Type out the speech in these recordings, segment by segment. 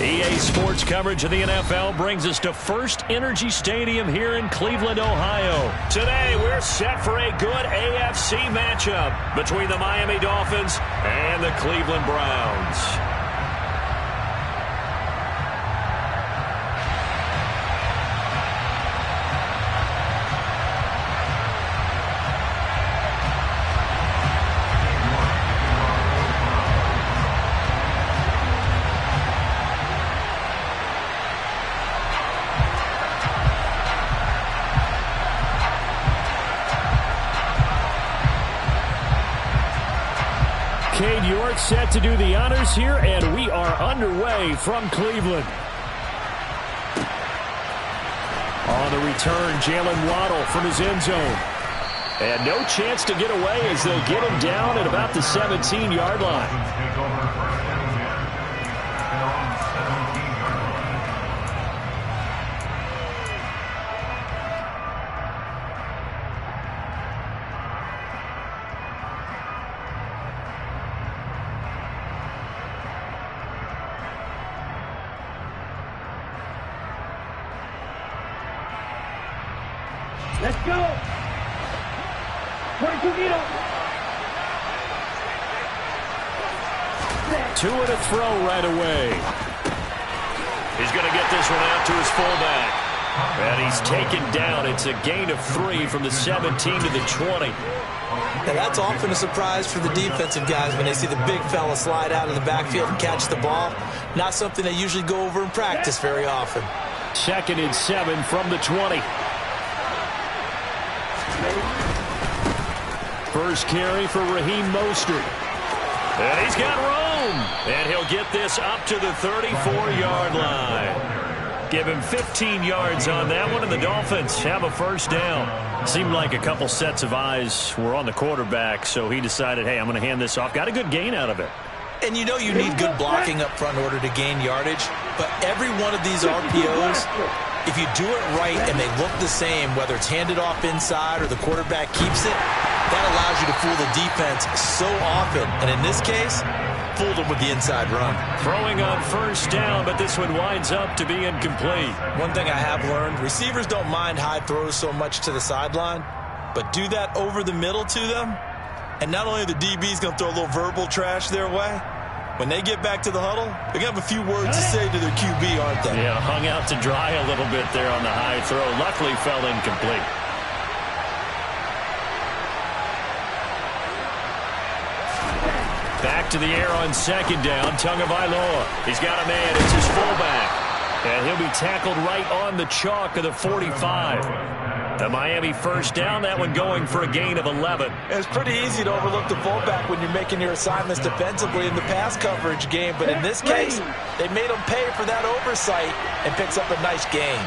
EA Sports coverage of the NFL brings us to First Energy Stadium here in Cleveland, Ohio. Today, we're set for a good AFC matchup between the Miami Dolphins and the Cleveland Browns. Cade York set to do the honors here, and we are underway from Cleveland. On the return, Jalen Waddle from his end zone. And no chance to get away as they'll get him down at about the 17-yard line. Let's go. 22 Nito. Two and a throw right away. He's going to get this one out to his fullback. And he's taken down. It's a gain of 3 from the 17 to the 20. Now that's often a surprise for the defensive guys when they see the big fella slide out of the backfield and catch the ball. Not something they usually go over in practice very often. 2nd and 7 from the 20. First carry for Raheem Mostert. And he's got room. And he'll get this up to the 34-yard line. Give him 15 yards on that one, and the Dolphins have a first down. Seemed like a couple sets of eyes were on the quarterback, so he decided, hey, I'm going to hand this off. Got a good gain out of it. And you know you need good blocking up front in order to gain yardage, but every one of these RPOs, if you do it right and they look the same, whether it's handed off inside or the quarterback keeps it, that allows you to fool the defense so often. And in this case, fooled them with the inside run. Throwing on first down, but this one winds up to be incomplete. One thing I have learned, receivers don't mind high throws so much to the sideline, but do that over the middle to them, and not only are the DBs going to throw a little verbal trash their way, when they get back to the huddle, they're going to have a few words to say to their QB, aren't they? Yeah, hung out to dry a little bit there on the high throw. Luckily fell incomplete. Back to the air on 2nd down. Tagovailoa. He's got a man. It's his fullback. And he'll be tackled right on the chalk of the 45. The Miami first down. That one going for a gain of 11. It's pretty easy to overlook the fullback when you're making your assignments defensively in the pass coverage game. But in this case, they made him pay for that oversight and picks up a nice gain.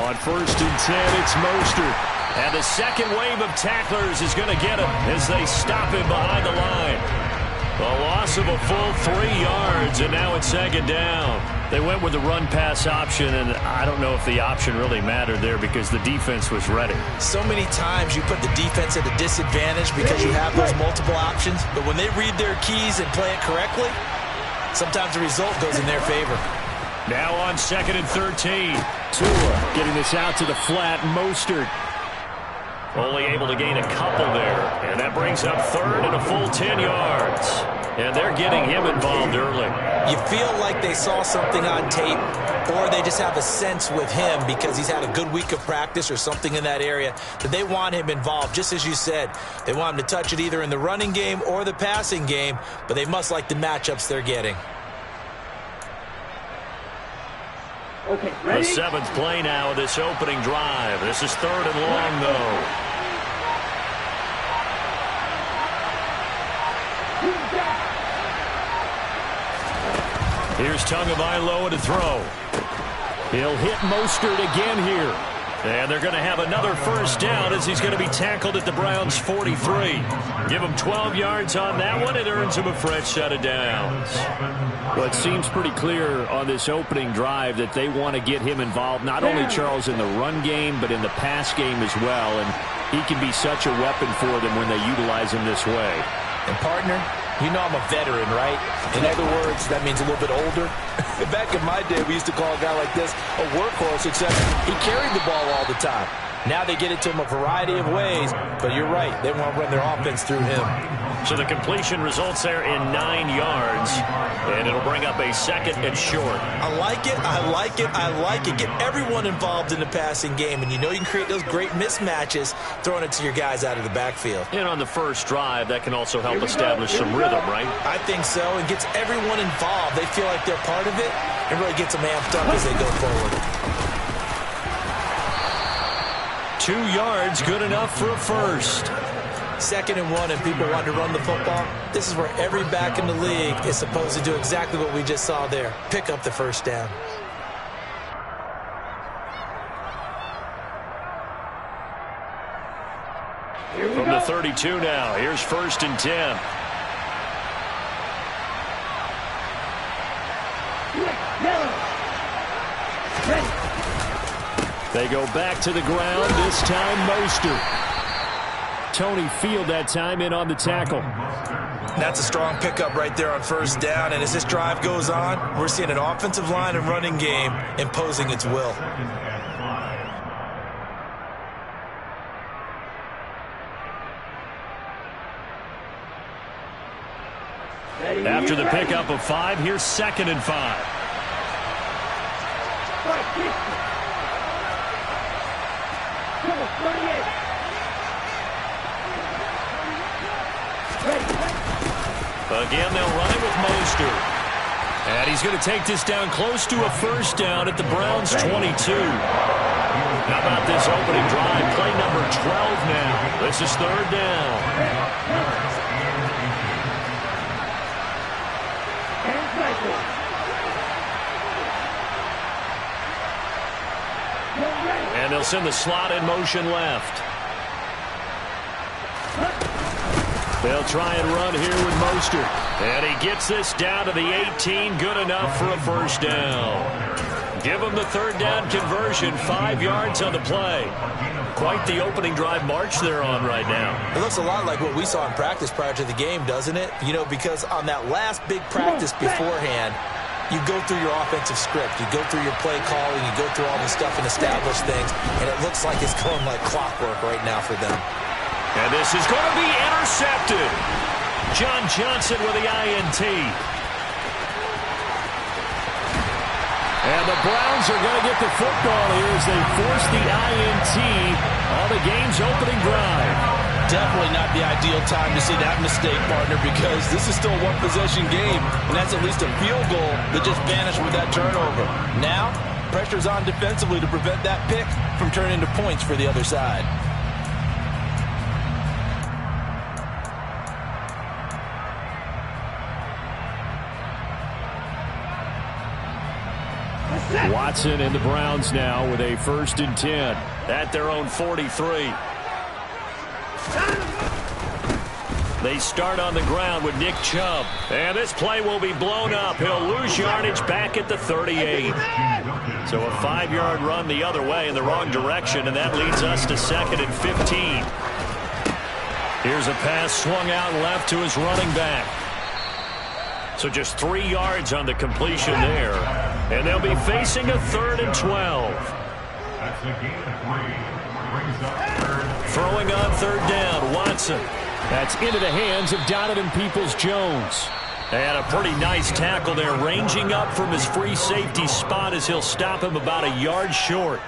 On 1st and 10, it's Mostert. And the second wave of tacklers is going to get him as they stop him behind the line. A loss of a full 3 yards, and now it's 2nd down. They went with the run-pass option, and I don't know if the option really mattered there because the defense was ready. So many times you put the defense at a disadvantage because you have those multiple options, but when they read their keys and play it correctly, sometimes the result goes in their favor. Now on 2nd and 13. Tua getting this out to the flat. Mostert only able to gain a couple there. And that brings up 3rd and a full 10 yards. And they're getting him involved early. You feel like they saw something on tape, or they just have a sense with him because he's had a good week of practice or something in that area that they want him involved. Just as you said, they want him to touch it either in the running game or the passing game, but they must like the matchups they're getting. Okay, ready? The 7th play now of this opening drive. This is 3rd and long, though. Here's Tagovailoa to throw. He'll hit Mostert again here. And they're going to have another first down as he's going to be tackled at the Browns' 43. Give him 12 yards on that one. It earns him a fresh set of downs. Well, it seems pretty clear on this opening drive that they want to get him involved, not only, Charles, in the run game, but in the pass game as well. And he can be such a weapon for them when they utilize him this way. And, partner, You know I'm a veteran, right? In other words, that means a little bit older. Back in my day, we used to call a guy like this a workhorse, except he carried the ball all the time. Now they get it to him a variety of ways, but you're right. They want to run their offense through him. So the completion results there in 9 yards, and it'll bring up a 2nd and short. I like it, I like it, I like it. Get everyone involved in the passing game, and you know you can create those great mismatches throwing it to your guys out of the backfield. And on the first drive, that can also help establish some rhythm, right? I think so. It gets everyone involved. They feel like they're part of it, and really gets them amped up as they go forward. 2 yards, good enough for a first. 2nd and 1, and people want to run the football. This is where every back in the league is supposed to do exactly what we just saw there. Pick up the first down. From the 32 now, here's 1st and 10. They go back to the ground, this time Mostert. Tony Field that time in on the tackle. That's a strong pickup right there on 1st down, and as this drive goes on, we're seeing an offensive line and running game imposing its will. After the pickup of 5, here's 2nd and 5. Again, they'll run it with Mostert. And he's going to take this down close to a first down at the Browns' 22. How about this opening drive? Play number 12 now. This is 3rd down. And they'll send the slot in motion left. They'll try and run here with Mostert. And he gets this down to the 18. Good enough for a first down. Give him the 3rd down conversion. 5 yards on the play. Quite the opening drive march they're on right now. It looks a lot like what we saw in practice prior to the game, doesn't it? You know, because on that last big practice beforehand, you go through your offensive script. You go through your play calling. You go through all this stuff and establish things. And it looks like it's going like clockwork right now for them. And this is going to be intercepted. John Johnson with the INT. And the Browns are going to get the football here as they force the INT on the game's opening drive. Definitely not the ideal time to see that mistake, partner, because this is still a one-possession game, and that's at least a field goal that just vanished with that turnover. Now, pressure's on defensively to prevent that pick from turning into points for the other side. Watson and the Browns now with a 1st and 10 at their own 43. They start on the ground with Nick Chubb. And this play will be blown up. He'll lose yardage back at the 38. So a 5-yard run the other way in the wrong direction, and that leads us to 2nd and 15. Here's a pass swung out left to his running back. So just 3 yards on the completion there. And they'll be facing a 3rd and 12. Throwing on 3rd down, Watson. That's into the hands of Donovan Peoples-Jones. And a pretty nice tackle there, ranging up from his free safety spot as he'll stop him about a yard short.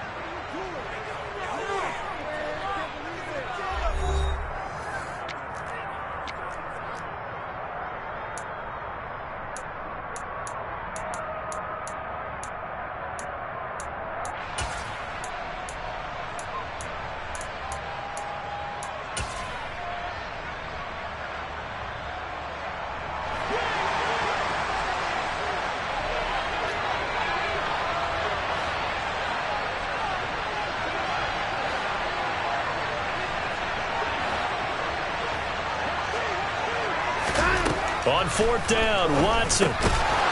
On 4th down, Watson.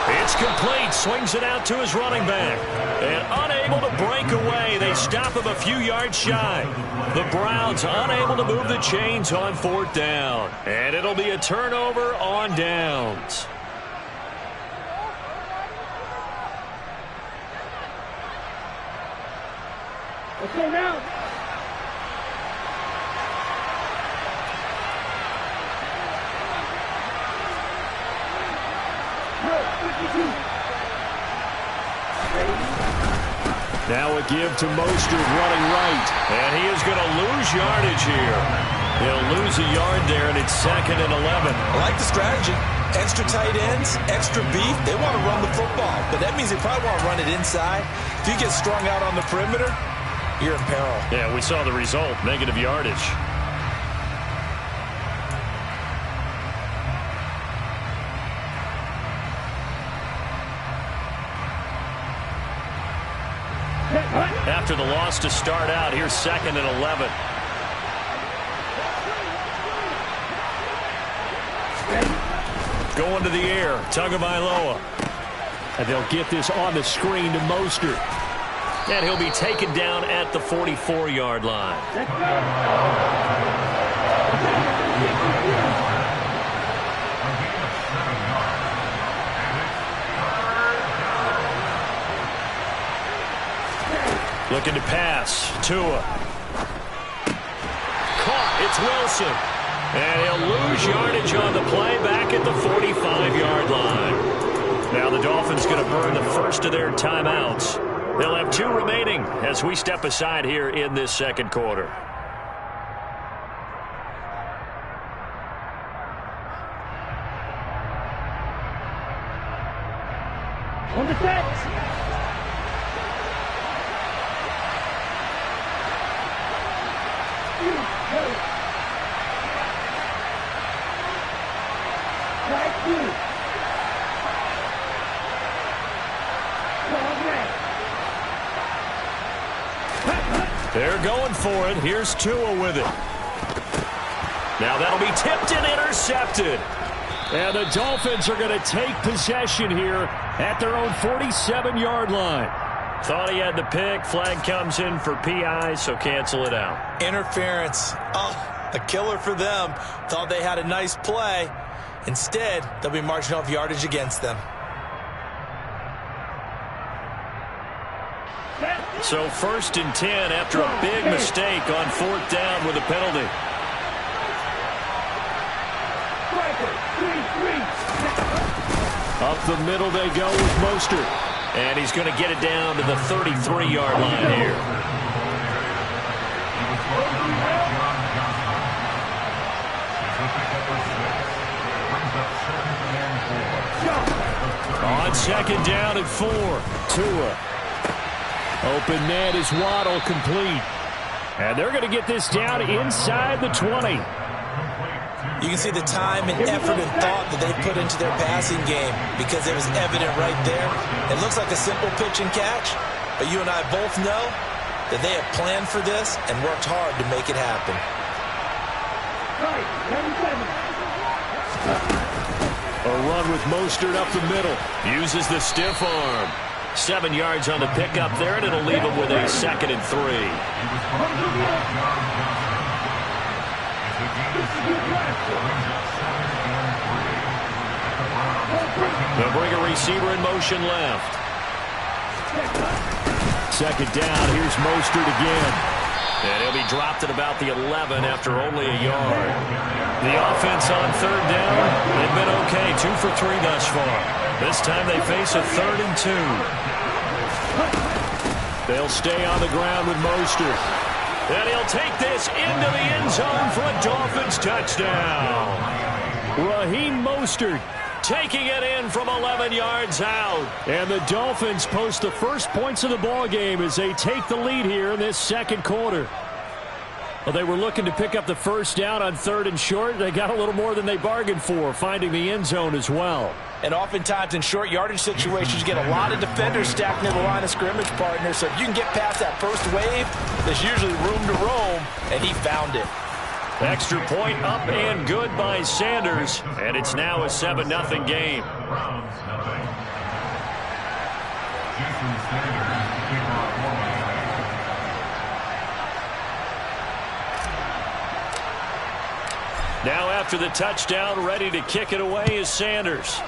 It's complete. Swings it out to his running back. And unable to break away. They stop him a few yards shy. The Browns unable to move the chains on 4th down. And it'll be a turnover on downs. Let's go now. Now a give to Mostert running right. And he is going to lose yardage here. He'll lose a yard there, and it's 2nd and 11. I like the strategy. Extra tight ends, extra beef. They want to run the football, but that means they probably want to run it inside. If you get strung out on the perimeter, you're in peril. Yeah, we saw the result, negative yardage. After the loss to start out, here's 2nd and 11. Going to the air, Tagovailoa. And they'll get this on the screen to Mostert. And he'll be taken down at the 44-yard line. Looking to pass. Tua. Caught. It's Wilson. And he'll lose yardage on the play back at the 45-yard line. Now the Dolphins going to burn the first of their timeouts. They'll have 2 remaining as we step aside here in this second quarter. On the set. They're going for it. Here's Tua with it. Now that'll be tipped and intercepted. And the Dolphins are going to take possession here at their own 47-yard line. Thought he had the pick. Flag comes in for PI, so cancel it out. Interference. Oh, a killer for them. Thought they had a nice play. Instead, they'll be marching off yardage against them. So 1st and 10 after a big mistake on 4th down with a penalty. Up the middle they go with Mostert. And he's going to get it down to the 33-yard line here. On 2nd down and 4. Tua. Open net is Waddle, complete. And they're going to get this down inside the 20. You can see the time and effort and thought that they put into their passing game because it was evident right there. It looks like a simple pitch and catch, but you and I both know that they have planned for this and worked hard to make it happen. A run with Mostert up the middle. Uses the stiff arm. 7 yards on the pickup there, and it'll leave him with a 2nd and 3. They'll bring a receiver in motion left. 2nd down. Here's Mostert again. And he'll be dropped at about the 11 after only a yard. The offense on 3rd down, they've been okay. 2 for 3 thus far. This time they face a 3rd and 2. They'll stay on the ground with Mostert. And he'll take this into the end zone for a Dolphins touchdown. Raheem Mostert taking it in from 11 yards out. And the Dolphins post the first points of the ball game as they take the lead here in this second quarter. Well, they were looking to pick up the first down on 3rd and short. They got a little more than they bargained for, finding the end zone as well. And oftentimes in short yardage situations, you get a lot of defenders stacked near the line of scrimmage, partner. So if you can get past that first wave, there's usually room to roam, and he found it. Extra point up and good by Sanders, and it's now a 7-0 game. Now after the touchdown, ready to kick it away is Sanders.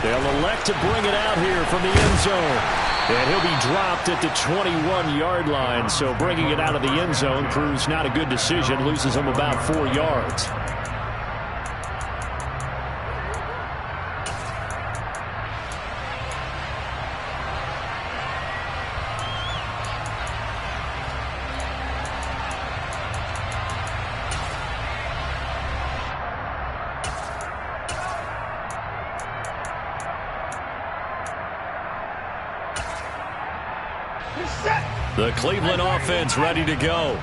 They'll elect to bring it out here from the end zone. And he'll be dropped at the 21-yard line. So bringing it out of the end zone proves not a good decision. Loses him about 4 yards. The Cleveland offense ready to go.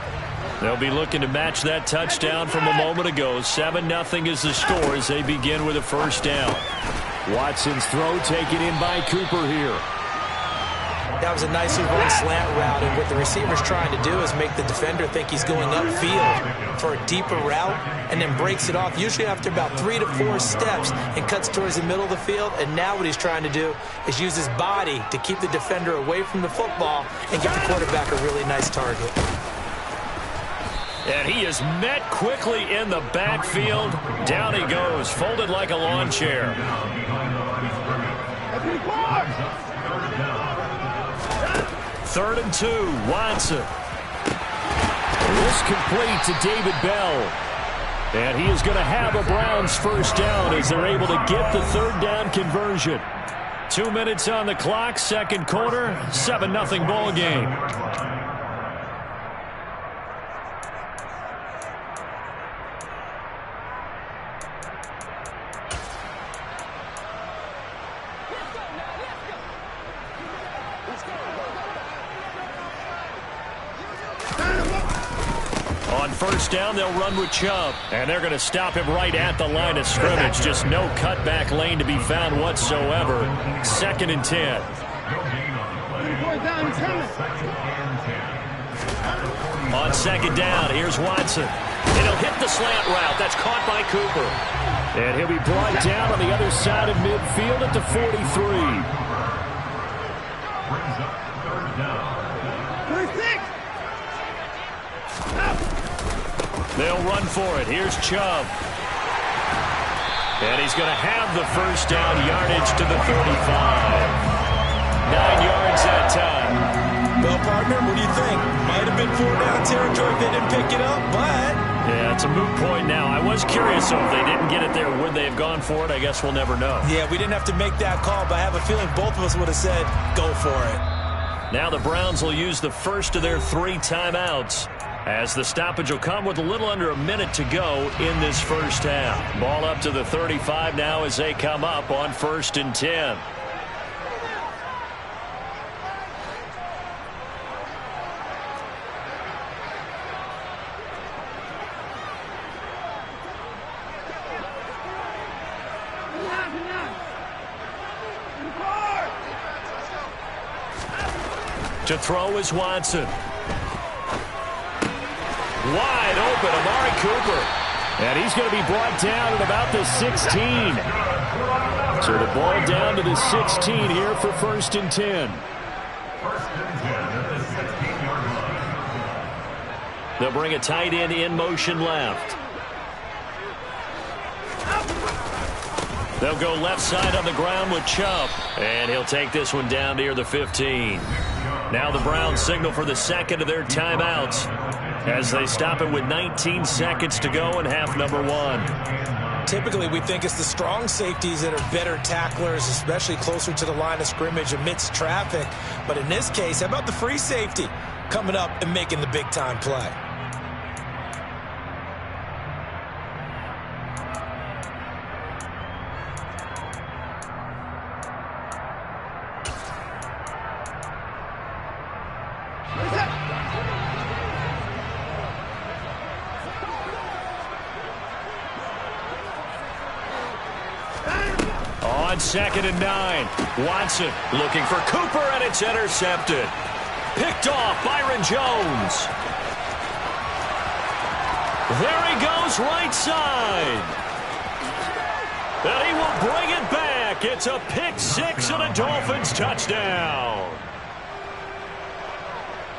They'll be looking to match that touchdown from a moment ago. 7-0 is the score as they begin with a first down. Watson's throw taken in by Cooper here. That was a nicely run slant route, and what the receiver's trying to do is make the defender think he's going upfield for a deeper route and then breaks it off, usually after about 3 to 4 steps, and cuts towards the middle of the field. And now what he's trying to do is use his body to keep the defender away from the football and give the quarterback a really nice target. And he is met quickly in the backfield. Down he goes, folded like a lawn chair. Third and 2, Watson. This complete to David Bell. And he is going to have a Browns first down as they're able to get the third down conversion. 2 minutes on the clock, second quarter, 7-0 ball game. On first down, they'll run with Chubb. And they're going to stop him right at the line of scrimmage. Just no cutback lane to be found whatsoever. 2nd and 10. On second down, here's Watson. And he'll hit the slant route. That's caught by Cooper. And he'll be brought down on the other side of midfield at the 43. They'll run for it. Here's Chubb. And he's going to have the first down, yardage to the 35. 9 yards that time. Well, partner, what do you think? Might have been 4-down territory if they didn't pick it up, but... Yeah, it's a moot point now. I was curious, so if they didn't get it there, would they have gone for it? I guess we'll never know. Yeah, we didn't have to make that call, but I have a feeling both of us would have said, go for it. Now the Browns will use the first of their 3 timeouts, as the stoppage will come with a little under a minute to go in this first half. Ball up to the 35 now as they come up on 1st and 10. To throw is Watson. Wide open, Amari Cooper. And he's going to be brought down at about the 16. So the ball down to the 16 here for 1st and 10. They'll bring a tight end in motion left. They'll go left side on the ground with Chubb. And he'll take this one down near the 15. Now the Browns signal for the second of their timeouts as they stop it with 19 seconds to go in half number 1. Typically, we think it's the strong safeties that are better tacklers, especially closer to the line of scrimmage amidst traffic. But in this case, how about the free safety coming up and making the big-time play? On 2nd and 9, Watson looking for Cooper, and it's intercepted. Picked off Byron Jones. There he goes, right side. And he will bring it back. It's a pick 6 and a Dolphins touchdown.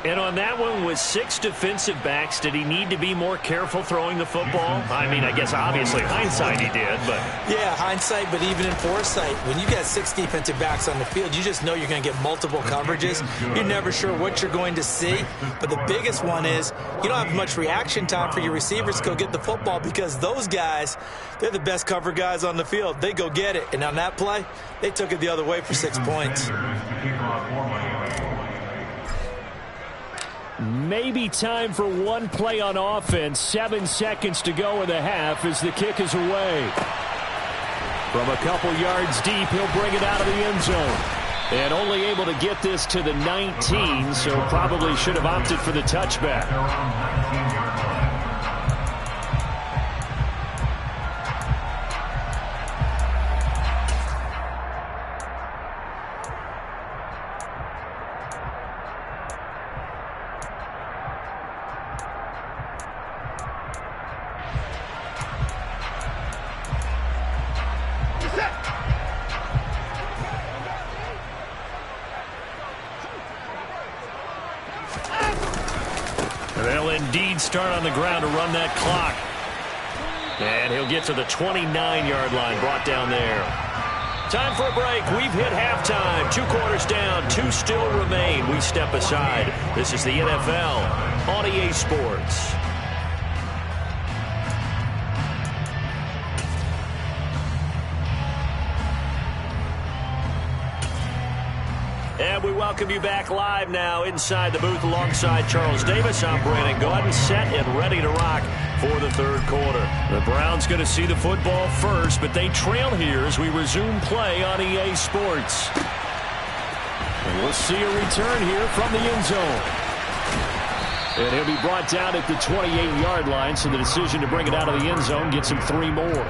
And on that one, with 6 defensive backs, did he need to be more careful throwing the football? I mean, I guess obviously hindsight he did, but... Yeah, hindsight, but even in foresight, when you got 6 defensive backs on the field, you just know you're going to get multiple coverages. You're never sure what you're going to see. But the biggest one is you don't have much reaction time for your receivers to go get the football because those guys, they're the best cover guys on the field. They go get it. And on that play, they took it the other way for 6 points. Maybe time for one play on offense. 7 seconds to go in the half as the kick is away. From a couple yards deep, he'll bring it out of the end zone. And only able to get this to the 19, so probably should have opted for the touchback. They'll indeed start on the ground to run that clock. And he'll get to the 29-yard line, brought down there. Time for a break. We've hit halftime. 2 quarters down, 2 still remain. We step aside. This is the NFL on EA Sports. And we welcome you back live now inside the booth alongside Charles Davis. I'm Brandon Gaudin, set and ready to rock for the third quarter. The Browns going to see the football first, but they trail here as we resume play on EA Sports. And we'll see a return here from the end zone. And he'll be brought down at the 28-yard line, so the decision to bring it out of the end zone gets him 3 more.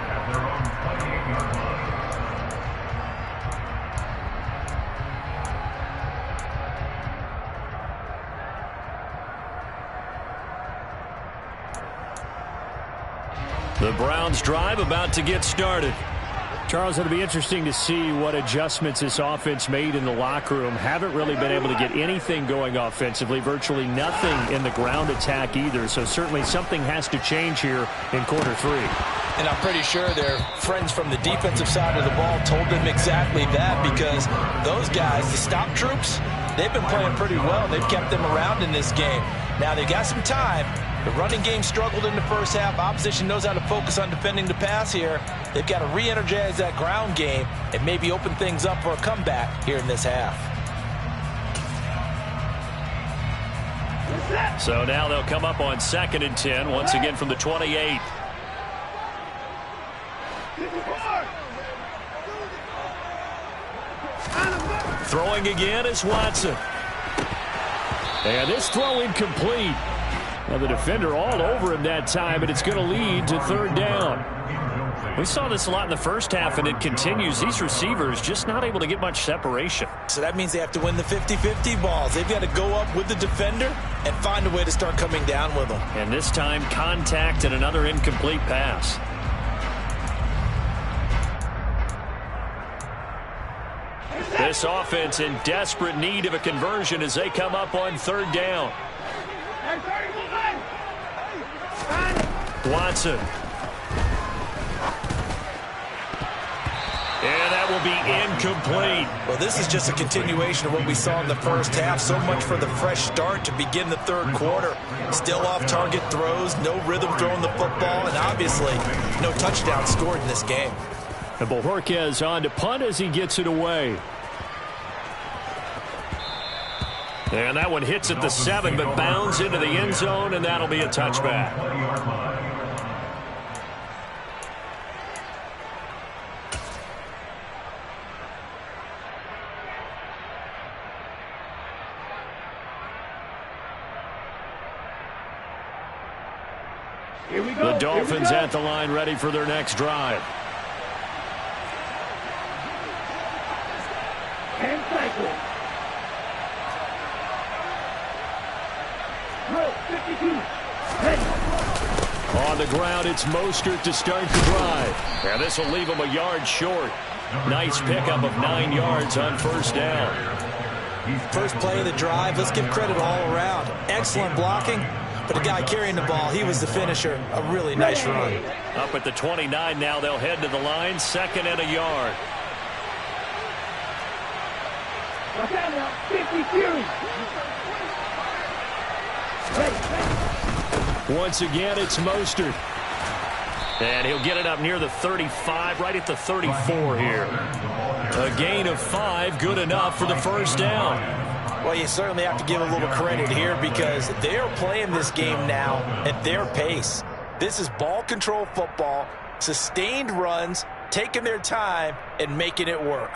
The Browns drive about to get started. Charles, it'll be interesting to see what adjustments this offense made in the locker room. Haven't really been able to get anything going offensively, virtually nothing in the ground attack either. So certainly something has to change here in quarter 3. And I'm pretty sure their friends from the defensive side of the ball told them exactly that, because those guys, the stop troops, they've been playing pretty well. They've kept them around in this game. Now they got some time. The running game struggled in the first half. Opposition knows how to focus on defending the pass here. They've got to re-energize that ground game and maybe open things up for a comeback here in this half. So now they'll come up on 2nd and 10, once again from the 28. Throwing again is Watson. And this throw incomplete. Now the defender all over him that time, and it's going to lead to 3rd down. We saw this a lot in the first half, and it continues. These receivers just not able to get much separation. So that means they have to win the 50-50 balls. They've got to go up with the defender and find a way to start coming down with them. And this time, contact and another incomplete pass. This offense in desperate need of a conversion as they come up on 3rd down. Watson. And that will be incomplete. Well, this is just a continuation of what we saw in the first half. So much for the fresh start to begin the 3rd quarter. Still off-target throws, no rhythm throwing the football, and obviously no touchdown scored in this game. And Bojorquez on to punt as he gets it away. And that one hits at the 7, but bounds into the end zone, and that'll be a touchback. The Dolphins at the line, ready for their next drive. And cycle. Roll 52. Ready. On the ground, it's Mostert to start the drive. And this will leave him a yard short. Nice pickup of 9 yards on 1st down. First play of the drive, let's give credit all around. Excellent blocking, but the guy carrying the ball, he was the finisher. A really nice run. Up at the 29 now, they'll head to the line, 2nd and a yard. Once again, it's Mostert. And he'll get it up near the 35, right at the 34 here. A gain of 5, good enough for the first down. Well, you certainly have to give a little credit here because they're playing this game now at their pace. This is ball control football, sustained runs, taking their time, and making it work.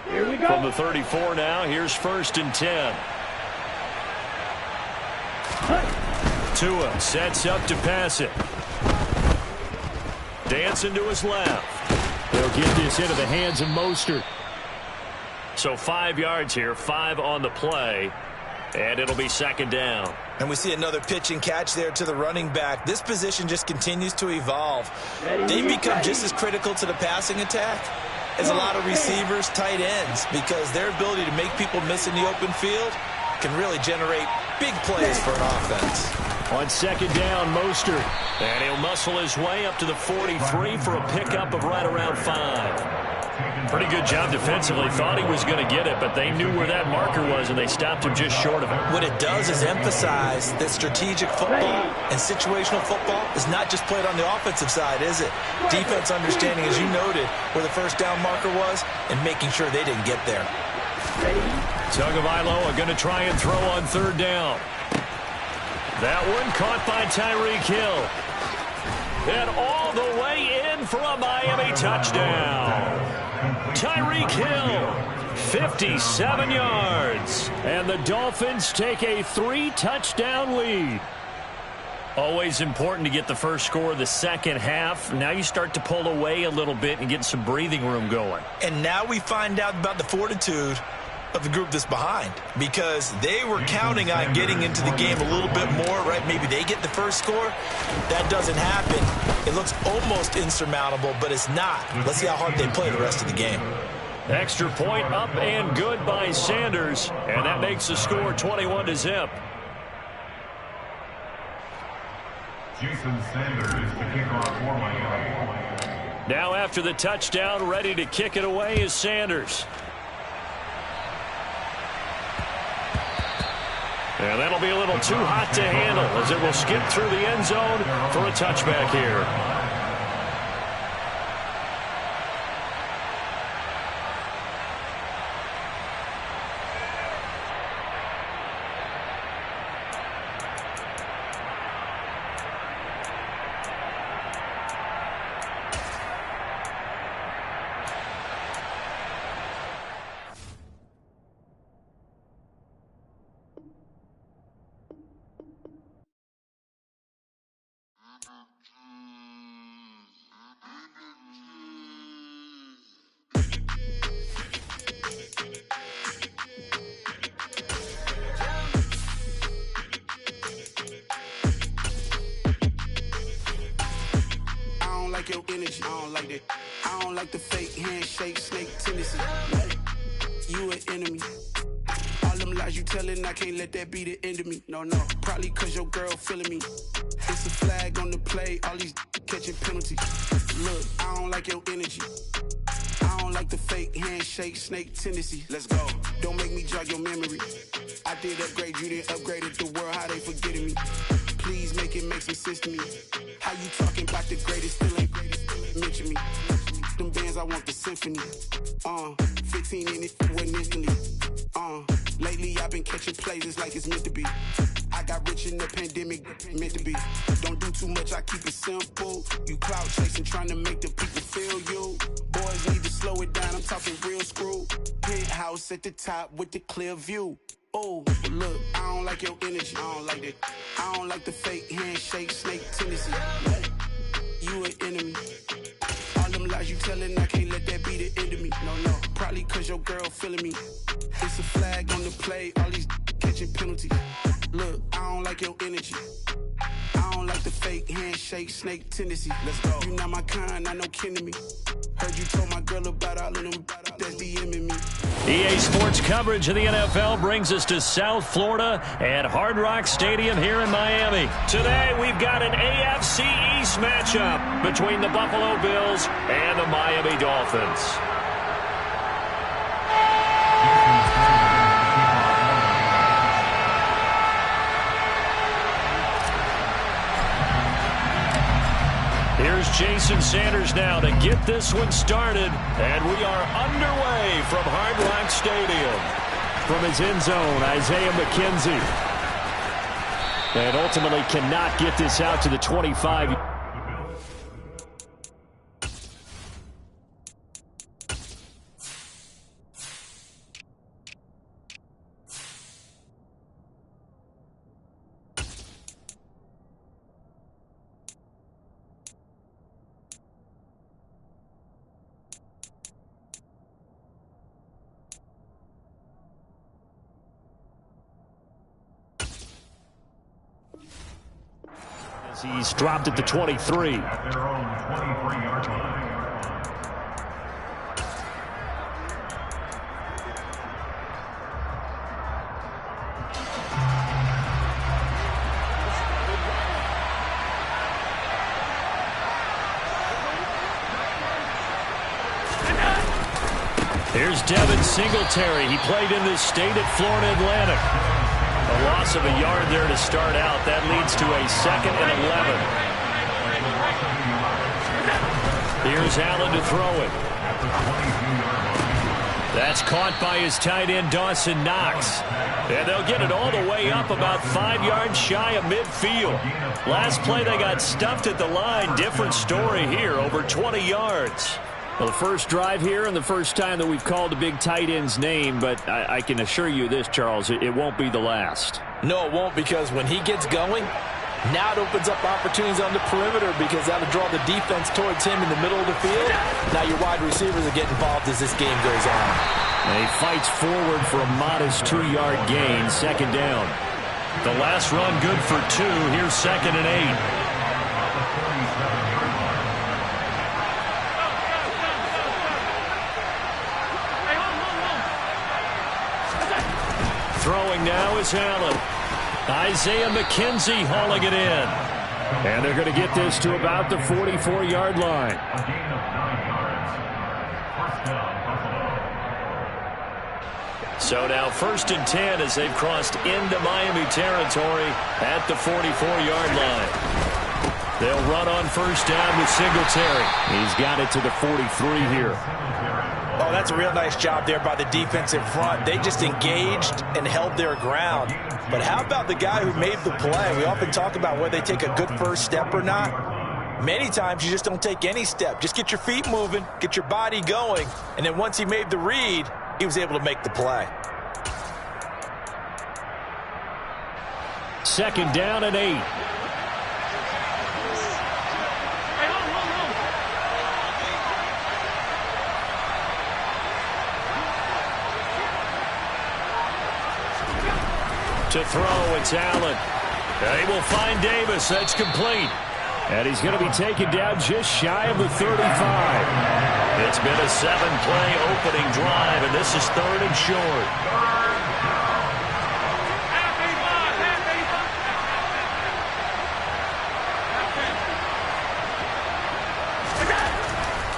Here we go. From the 34 now, here's 1st and 10. Tua sets up to pass it. Dancing to his left. They'll get this into the hands of Mostert. So 5 yards here, 5 on the play, and it'll be 2nd down. And we see another pitch and catch there to the running back. This position just continues to evolve. They've become just as critical to the passing attack as a lot of receivers, tight ends, because their ability to make people miss in the open field can really generate big plays for an offense. On 2nd down, Mostert. And he'll muscle his way up to the 43 for a pickup of right around 5. Pretty good job defensively. Thought he was going to get it, but they knew where that marker was, and they stopped him just short of it. What it does is emphasize that strategic football and situational football is not just played on the offensive side, is it? Defense understanding, as you noted, where the first down marker was and making sure they didn't get there. Tagovailoa are going to try and throw on 3rd down. That one caught by Tyreek Hill. And all the way in for a Miami touchdown. Tyreek Hill, 57 yards. And the Dolphins take a 3-touchdown lead. Always important to get the first score of the second half. Now you start to pull away a little bit and get some breathing room going. And now we find out about the fortitude of the group that's behind, because they were counting on getting into the game a little bit more, right? Maybe they get the first score. That doesn't happen. It looks almost insurmountable, but it's not. Let's see how hard they play the rest of the game. Extra point up and good by Sanders, and that makes the score 21-0. Jason Sanders is the kickoff for Miami. Now after the touchdown, ready to kick it away is Sanders. And that'll be a little too hot to handle as it will skip through the end zone for a touchback here. Your energy, I don't like that. I don't like the fake handshake, snake tendency. You an enemy. All them lies you telling, I can't let that be the end of me. No, probably cause your girl feeling me. It's a flag on the play, all these catching penalties. Look, I don't like your energy. I don't like the fake handshake, snake tendency. Let's go. Don't make me jog your memory. I did upgrade, you didn't upgrade it. The world, how they forgetting me. Please make it make some sense to me. How you talking about the greatest, still ain't greatest, mention me. Them bands, I want the symphony. 15 in it, wasn't instantly. Lately I've been catching plays, it's like it's meant to be. I got rich in the pandemic, meant to be. Don't do too much, I keep it simple. You clout chasing, trying to make the people feel you. Boys need to slow it down, I'm talking real screw. Penthouse at the top with the clear view. Oh, look, I don't like your energy, I don't like that. I don't like the fake handshake, snake tendency. You an enemy. All them lies you telling, I can't let that be the end of me. No, probably cause your girl feeling me. It's a flag on the play, all these catching penalties. Look, I don't like your energy. I I don't like the fake handshake, snake tendency. Let's go. You not my kind, I know kidding me. Heard you told my girl about all of them that's DMing me. EA Sports coverage of the NFL brings us to South Florida at Hard Rock Stadium here in Miami. Today, we've got an AFC East matchup between the Buffalo Bills and the Miami Dolphins. Here's Jason Sanders now to get this one started, and we are underway from Hard Rock Stadium. From his end zone, Isaiah McKenzie. And ultimately cannot get this out to the 25. He's dropped at the 23. At their own 23-yard line. Here's Devin Singletary. He played in this state at Florida Atlantic. A loss of a yard there to start out. That leads to a 2nd and 11. Here's Allen to throw it. That's caught by his tight end, Dawson Knox. And they'll get it all the way up about 5 yards shy of midfield. Last play, they got stuffed at the line. Different story here, over 20 yards. Well, the first drive here and the first time that we've called a big tight end's name, but I can assure you this, Charles, it won't be the last. No, it won't, because when he gets going, now it opens up opportunities on the perimeter because that'll draw the defense towards him in the middle of the field. Now your wide receivers are getting involved as this game goes on. And he fights forward for a modest 2-yard gain, 2nd down. The last run good for 2. Here's 2nd and 8. Throwing now is Allen. Isaiah McKenzie hauling it in. And they're going to get this to about the 44-yard line. A gain of 9 yards. First down, Buffalo. So now 1st and 10 as they've crossed into Miami territory at the 44-yard line. They'll run on 1st down with Singletary. He's got it to the 43 here. Oh, that's a real nice job there by the defense in front. They just engaged and held their ground. But how about the guy who made the play? We often talk about whether they take a good first step or not. Many times you just don't take any step. Just get your feet moving, get your body going, and then once he made the read, he was able to make the play. 2nd down and 8. To throw, it's Allen. They will find Davis. That's complete. And he's going to be taken down just shy of the 35. It's been a 7-play opening drive, and this is 3rd and short.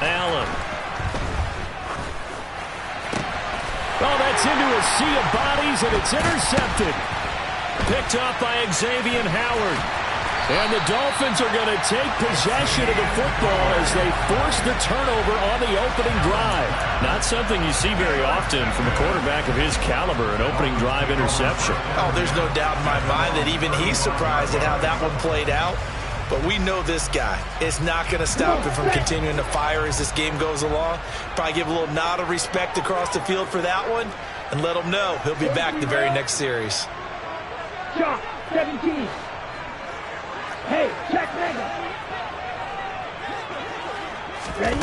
Allen. Oh, that's into a sea of bodies, and it's intercepted. Picked up by Xavier Howard. And the Dolphins are going to take possession of the football as they force the turnover on the opening drive. Not something you see very often from a quarterback of his caliber, an opening drive interception. Oh, there's no doubt in my mind that even he's surprised at how that one played out. But we know this guy is not going to stop him from continuing to fire as this game goes along. Probably give a little nod of respect across the field for that one and let him know he'll be back the very next series. Shot 17. Hey, check mega. Ready?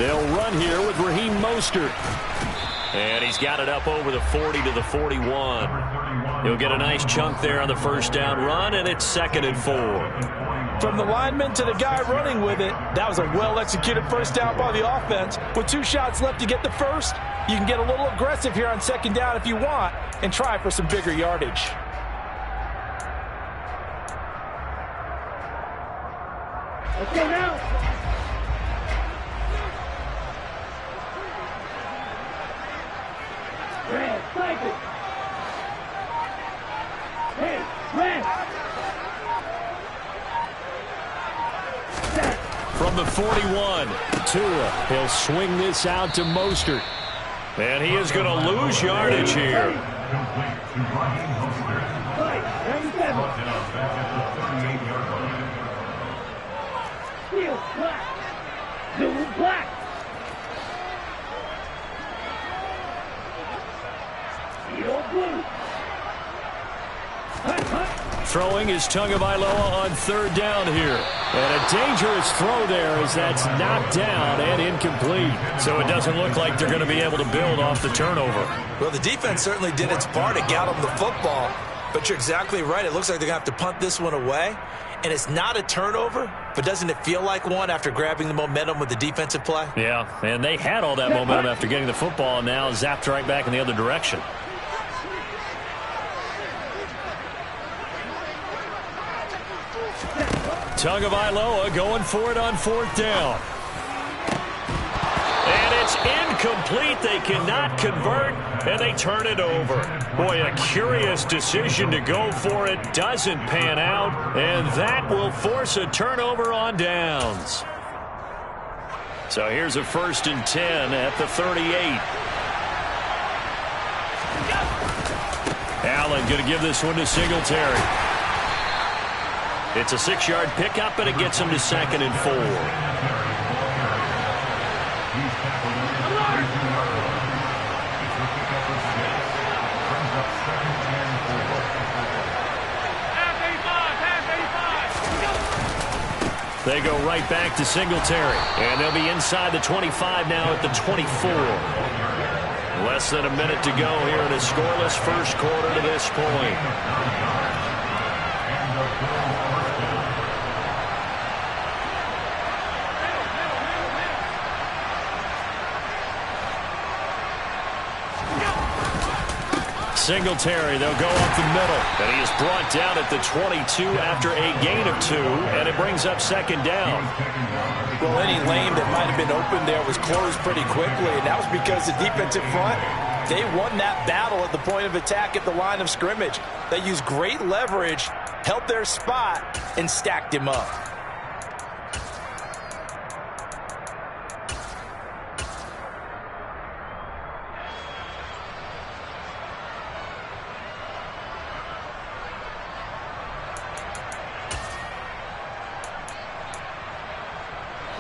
They'll run here with Raheem Mostert. And he's got it up over the 40 to the 41. He'll get a nice chunk there on the first down run, and it's 2nd and 4. From the lineman to the guy running with it, that was a well-executed first down by the offense. With 2 shots left to get the first, you can get a little aggressive here on 2nd down if you want and try for some bigger yardage. Let's go now. Red, cycle. Hey, red. Set. From the 41, Tua. He'll swing this out to Mostert. And he is going to lose yardage here. Complete to Brian Mostert. Fight, 97. Brought down back at the 38-yard line. Steel, black. Zulu, black. Steel, blue. Hunt, hunt. Throwing is Tagovailoa on 3rd down here. And a dangerous throw there as that's knocked down and incomplete. So it doesn't look like they're going to be able to build off the turnover. Well, the defense certainly did its part to get them the football. But you're exactly right. It looks like they're going to have to punt this one away. And it's not a turnover, but doesn't it feel like one after grabbing the momentum with the defensive play? Yeah, and they had all that momentum after getting the football and now zapped right back in the other direction. Tagovailoa going for it on 4th down. And it's incomplete. They cannot convert, and they turn it over. Boy, a curious decision to go for it. Doesn't pan out, and that will force a turnover on downs. So here's a 1st and 10 at the 38. Allen going to give this one to Singletary. It's a 6-yard pickup, and it gets him to 2nd and 4. They go right back to Singletary, and they'll be inside the 25 now at the 24. Less than a minute to go here in a scoreless first quarter to this point. Singletary, they'll go up the middle. And he is brought down at the 22 after a gain of 2, and it brings up 2nd down. Well, any lane that might have been open there was closed pretty quickly, and that was because the defensive front, they won that battle at the point of attack at the line of scrimmage. They used great leverage, held their spot, and stacked him up.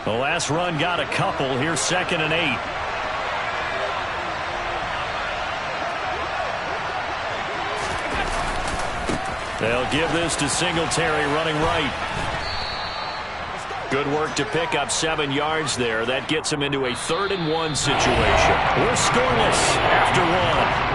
The last run got a couple. Here's 2nd and 8. They'll give this to Singletary running right. Good work to pick up 7 yards there. That gets him into a 3rd and 1 situation. We're scoreless after 1.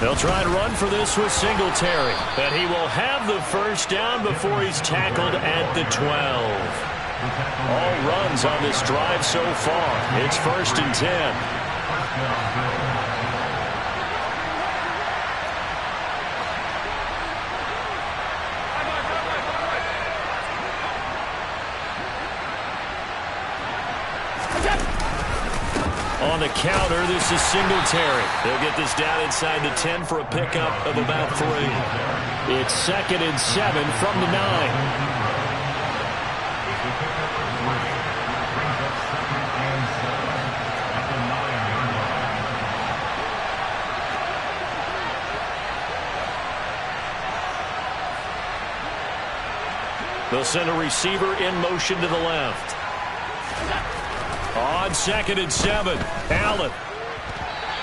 They'll try and run for this with Singletary. And he will have the first down before he's tackled at the 12. All runs on this drive so far. It's 1st and 10. On the counter, this is Singletary. They'll get this down inside the 10 for a pickup of about 3. It's 2nd and 7 from the 9. They'll send a receiver in motion to the left. On 2nd and 7, Allen.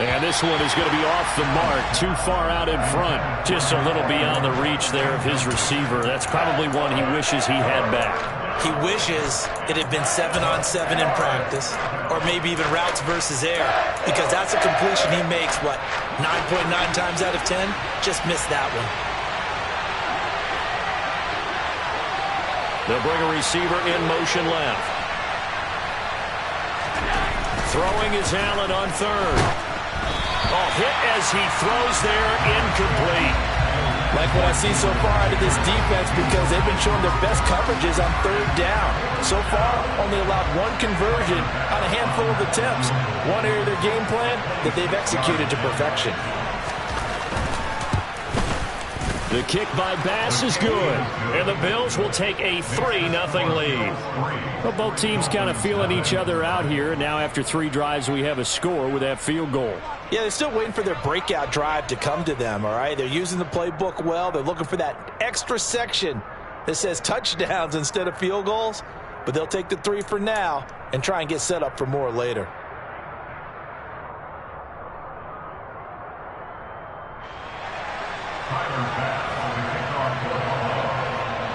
And this one is going to be off the mark, too far out in front. Just a little beyond the reach there of his receiver. That's probably one he wishes he had back. He wishes it had been 7-on-7 in practice, or maybe even routes versus air, because that's a completion he makes, what, 9.9 times out of 10? Just missed that one. They'll bring a receiver in motion left. Throwing is Allen on 3rd. Oh, hit as he throws there, incomplete. Like what I see so far out of this defense, because they've been showing their best coverages on 3rd down. So far, only allowed 1 conversion on a handful of attempts. One area of their game plan that they've executed to perfection. The kick by Bass is good, and the Bills will take a 3-0 lead. Well, both teams kind of feeling each other out here. Now after 3 drives, we have a score with that field goal. Yeah, they're still waiting for their breakout drive to come to them, all right? They're using the playbook well. They're looking for that extra section that says touchdowns instead of field goals. But they'll take the 3 for now and try and get set up for more later.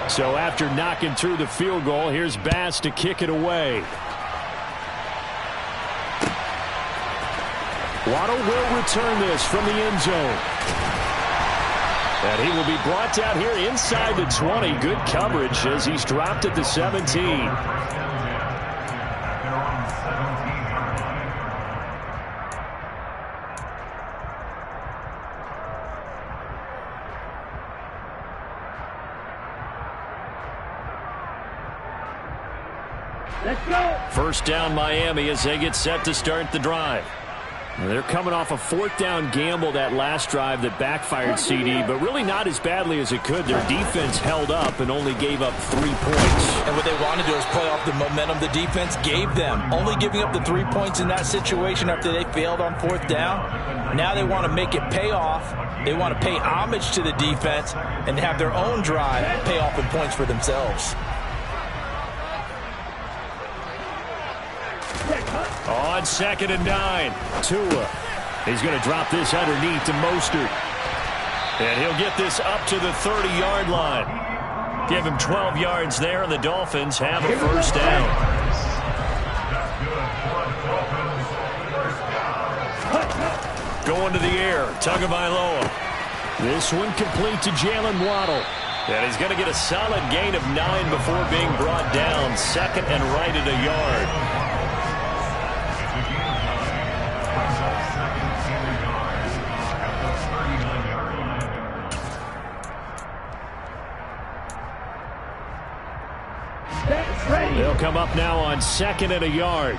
So after knocking through the field goal, here's Bass to kick it away. Waddle will return this from the end zone. And he will be brought down here inside the 20. Good coverage as he's dropped at the 17. Let's go. First down Miami as they get set to start the drive. They're coming off a 4th down gamble that last drive that backfired CD, but really not as badly as it could. Their defense held up and only gave up 3 points. And what they want to do is play off the momentum the defense gave them. Only giving up the 3 points in that situation after they failed on 4th down. Now they want to make it pay off. They want to pay homage to the defense and have their own drive pay off in points for themselves. On 2nd and 9, Tua. He's going to drop this underneath to Mostert. And he'll get this up to the 30-yard line. Give him 12 yards there, and the Dolphins have a first down. Going to the air, Tagovailoa. This one complete to Jalen Waddle. And he's going to get a solid gain of 9 before being brought down. 2nd and right at a yard. They'll come up now on 2nd and a yard.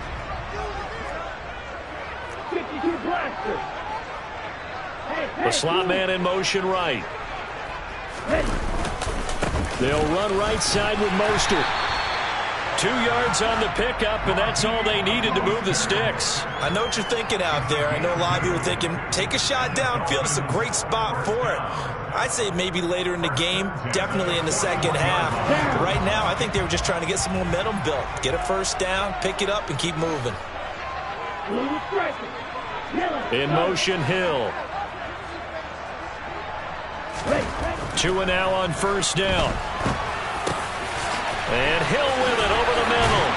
52 blaster. The slot man in motion right. They'll run right side with Mostert. 2 yards on the pickup, and that's all they needed to move the sticks. I know what you're thinking out there. I know a lot of you are thinking, take a shot downfield. It's a great spot for it. I'd say maybe later in the game, definitely in the second half. But right now, I think they were just trying to get some momentum built. Get a first down, pick it up, and keep moving. In motion, Hill. Tua now on first down. And Hill with it over the middle.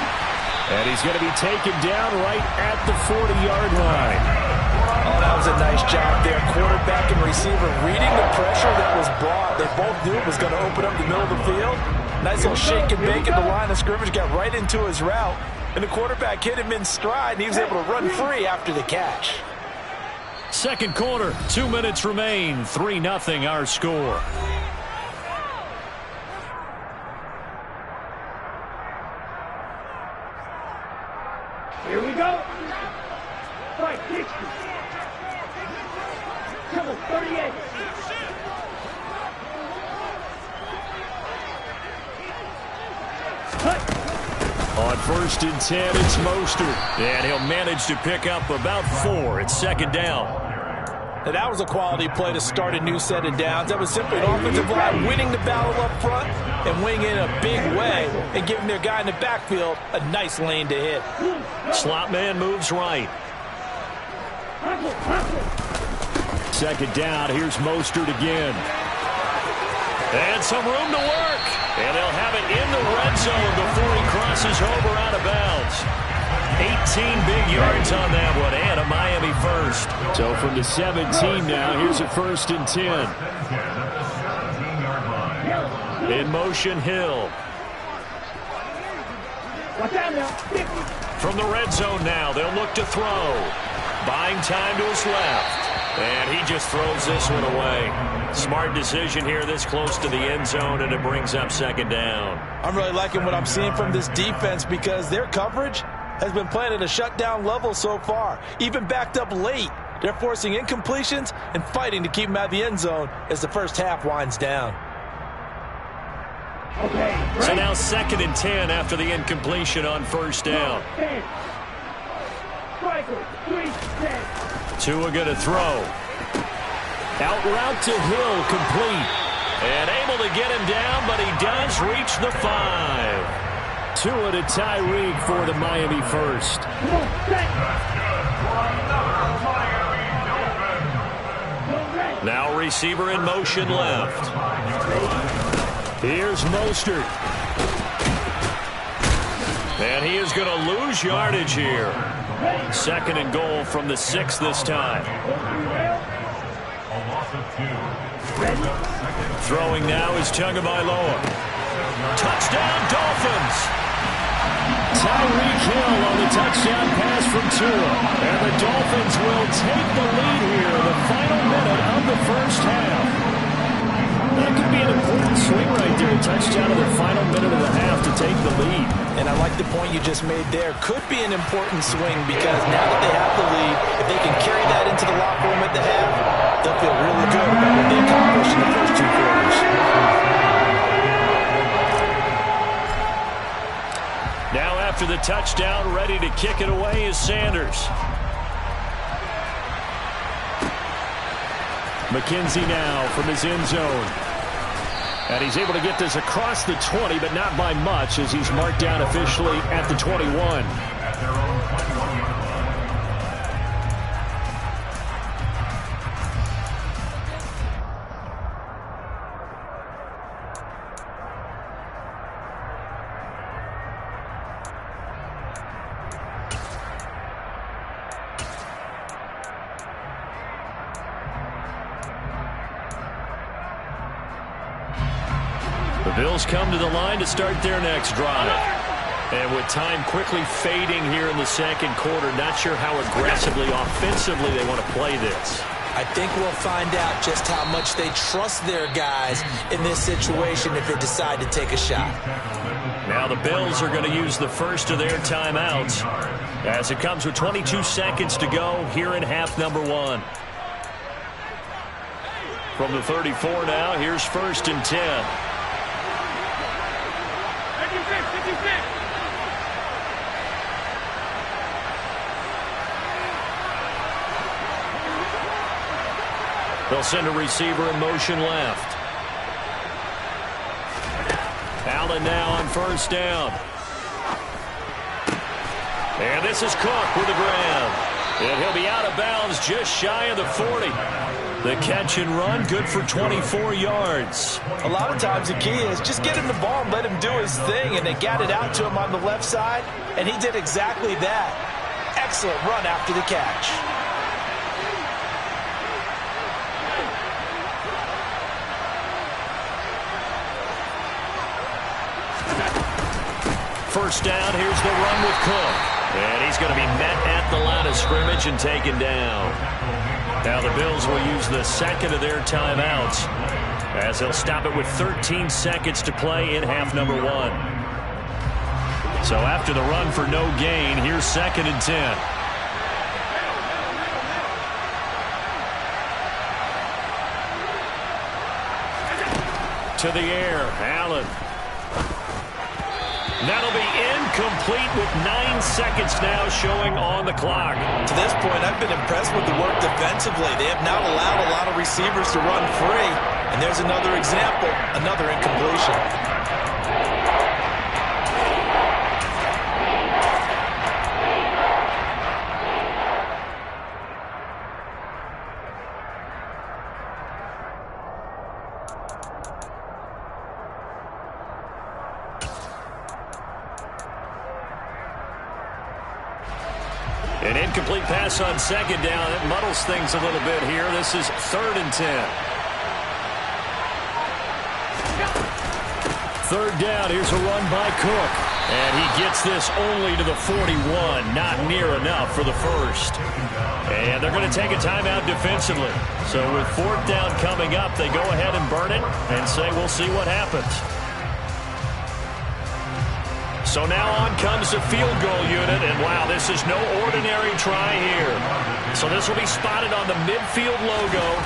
And he's going to be taken down right at the 40-yard line. Oh, that was a nice job there. Quarterback and receiver reading the pressure that was brought. They both knew it was going to open up the middle of the field. Nice little shake and bake at the line of scrimmage. Got right into his route. And the quarterback hit him in stride, and he was able to run free after the catch. Second quarter, 2 minutes remain. 3-0 our score. Here we go. 560. Triple 38. On 1st and 10, it's Mostert. And he'll manage to pick up about 4. It's 2nd down. Now, that was a quality play to start a new set of downs. That was simply an offensive line winning the battle up front and wing in a big way and giving their guy in the backfield a nice lane to hit. Slot man moves right. Second down, here's Mostert again. And some room to work. And they'll have it in the red zone before he crosses over out of bounds. 18 big yards on that one, and a Miami first. So from the 17 now, here's a 1st and 10. In motion, Hill. From the red zone now, they'll look to throw. Buying time to his left. And he just throws this one away. Smart decision here this close to the end zone, and it brings up second down. I'm really liking what I'm seeing from this defense because their coverage has been playing at a shutdown level so far. Even backed up late, they're forcing incompletions and fighting to keep them out of the end zone as the first half winds down. So now 2nd and 10 after the incompletion on 1st down. Tua going to throw. Out route to Hill, complete. And able to get him down, but he does reach the 5. Tua to Tyreek for the Miami first. Now receiver in motion left. Here's Mostert. And he is going to lose yardage here. 2nd and goal from the 6 this time. Throwing now is Tagovailoa. Touchdown, Dolphins! Tyreek Hill on the touchdown pass from Tua. And the Dolphins will take the lead here in the final minute of the first half. That could be an important swing right there. A touchdown in the final minute of the half to take the lead. And I like the point you just made there. Could be an important swing because now that they have the lead, if they can carry that into the locker room at the half, they'll feel really good about what they accomplished in the first 2 quarters. Now after the touchdown, ready to kick it away is Sanders. McKenzie now from his end zone. And he's able to get this across the 20, but not by much as he's marked down officially at the 21. The Bills come to the line to start their next drive. And with time quickly fading here in the 2nd quarter, not sure how aggressively, offensively they want to play this. I think we'll find out just how much they trust their guys in this situation if they decide to take a shot. Now the Bills are going to use the first of their timeouts as it comes with 22 seconds to go here in half number 1. From the 34 now, here's 1st and 10. They'll send a receiver in motion left. Allen now on 1st down. And this is Cook with the grab. And he'll be out of bounds just shy of the 40. The catch and run, good for 24 yards. A lot of times the key is just get him the ball and let him do his thing, and they got it out to him on the left side, and he did exactly that. Excellent run after the catch. First down, here's the run with Cook. And he's going to be met at the line of scrimmage and taken down. Now the Bills will use the 2nd of their timeouts as they'll stop it with 13 seconds to play in half number 1. So after the run for no gain, here's 2nd and 10. To the air, Allen. That'll be incomplete with 9 seconds now showing on the clock. To this point, I've been impressed with the work defensively. They have not allowed a lot of receivers to run free. And there's another example, another incompletion. An incomplete pass on second down. It muddles things a little bit here. This is 3rd and 10. Third down. Here's a run by Cook. And he gets this only to the 41. Not near enough for the first. And they're going to take a timeout defensively. So with 4th down coming up, they go ahead and burn it and say we'll see what happens. So now on comes the field goal unit, and wow, this is no ordinary try here. So this will be spotted on the midfield logo.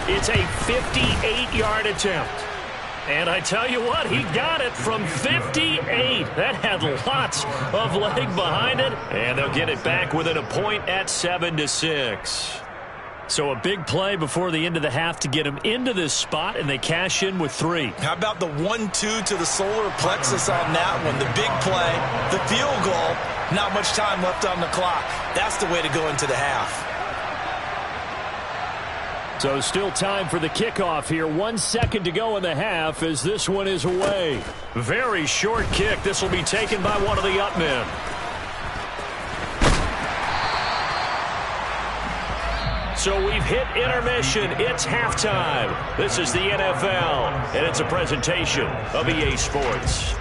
It's a 58-yard attempt. And I tell you what, he got it from 58. That had lots of leg behind it, and they'll get it back within a point at 7-6. So a big play before the end of the half to get him into this spot, and they cash in with 3. How about the 1-2 to the solar plexus on that one? The big play, the field goal, not much time left on the clock. That's the way to go into the half. So still time for the kickoff here. 1 second to go in the half as this one is away. Very short kick. This will be taken by one of the up men. So we've hit intermission. It's halftime. This is the NFL, and it's a presentation of EA Sports.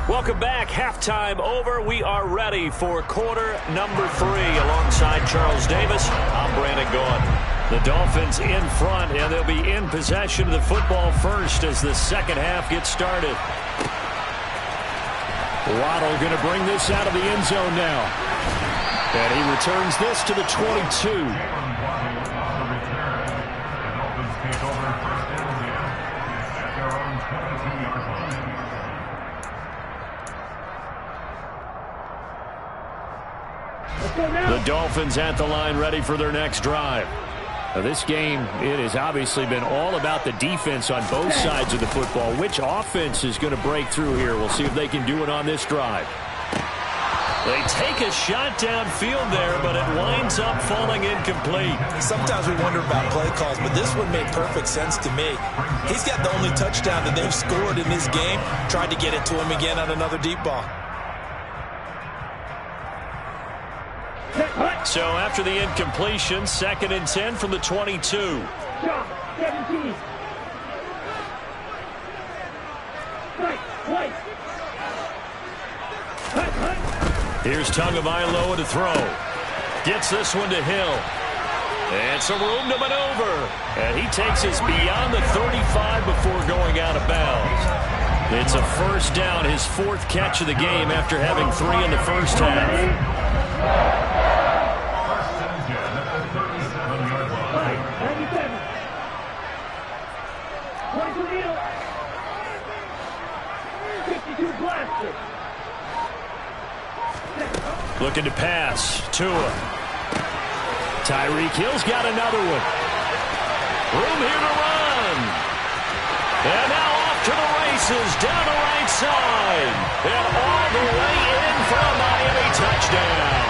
Welcome back. Halftime over. We are ready for quarter number 3. Alongside Charles Davis, I'm Brandon Gordon. The Dolphins in front, and they'll be in possession of the football first as the second half gets started. Waddle going to bring this out of the end zone now. And he returns this to the 22. The Dolphins at the line ready for their next drive. Now this game, it has obviously been all about the defense on both sides of the football. Which offense is going to break through here? We'll see if they can do it on this drive. They take a shot downfield there, but it winds up falling incomplete. Sometimes we wonder about play calls, but this one made perfect sense to me. He's got the only touchdown that they've scored in this game. Tried to get it to him again on another deep ball. So after the incompletion, 2nd and 10 from the 22. 17. Right. Here's Tagovailoa to throw. Gets this one to Hill. And some room to maneuver. And he takes us beyond the 35 before going out of bounds. It's a first down, his 4th catch of the game after having 3 in the first half. Looking to pass. Tua. Tyreek Hill's got another one. Room here to run. And now off to the races. Down the right side. And all the way in for a Miami touchdown.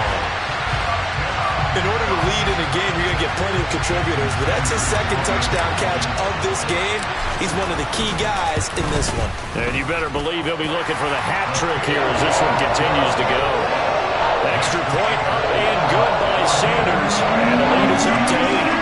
In order to lead in a game, you're going to get plenty of contributors, but that's his 2nd touchdown catch of this game. He's one of the key guys in this one. And you better believe he'll be looking for the hat trick here as this one continues to go. Extra point up and good by Sanders. And the lead is up to 8.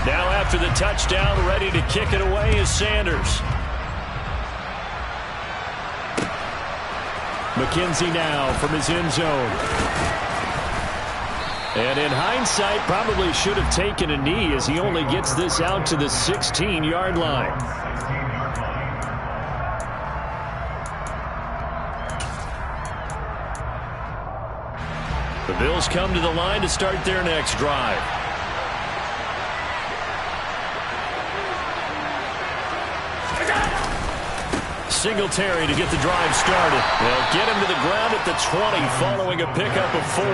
Now after the touchdown, ready to kick it away is Sanders. McKenzie now from his end zone. And in hindsight, probably should have taken a knee as he only gets this out to the 16-yard line. The Bills come to the line to start their next drive. Singletary to get the drive started. They'll get him to the ground at the 20 following a pickup of 4.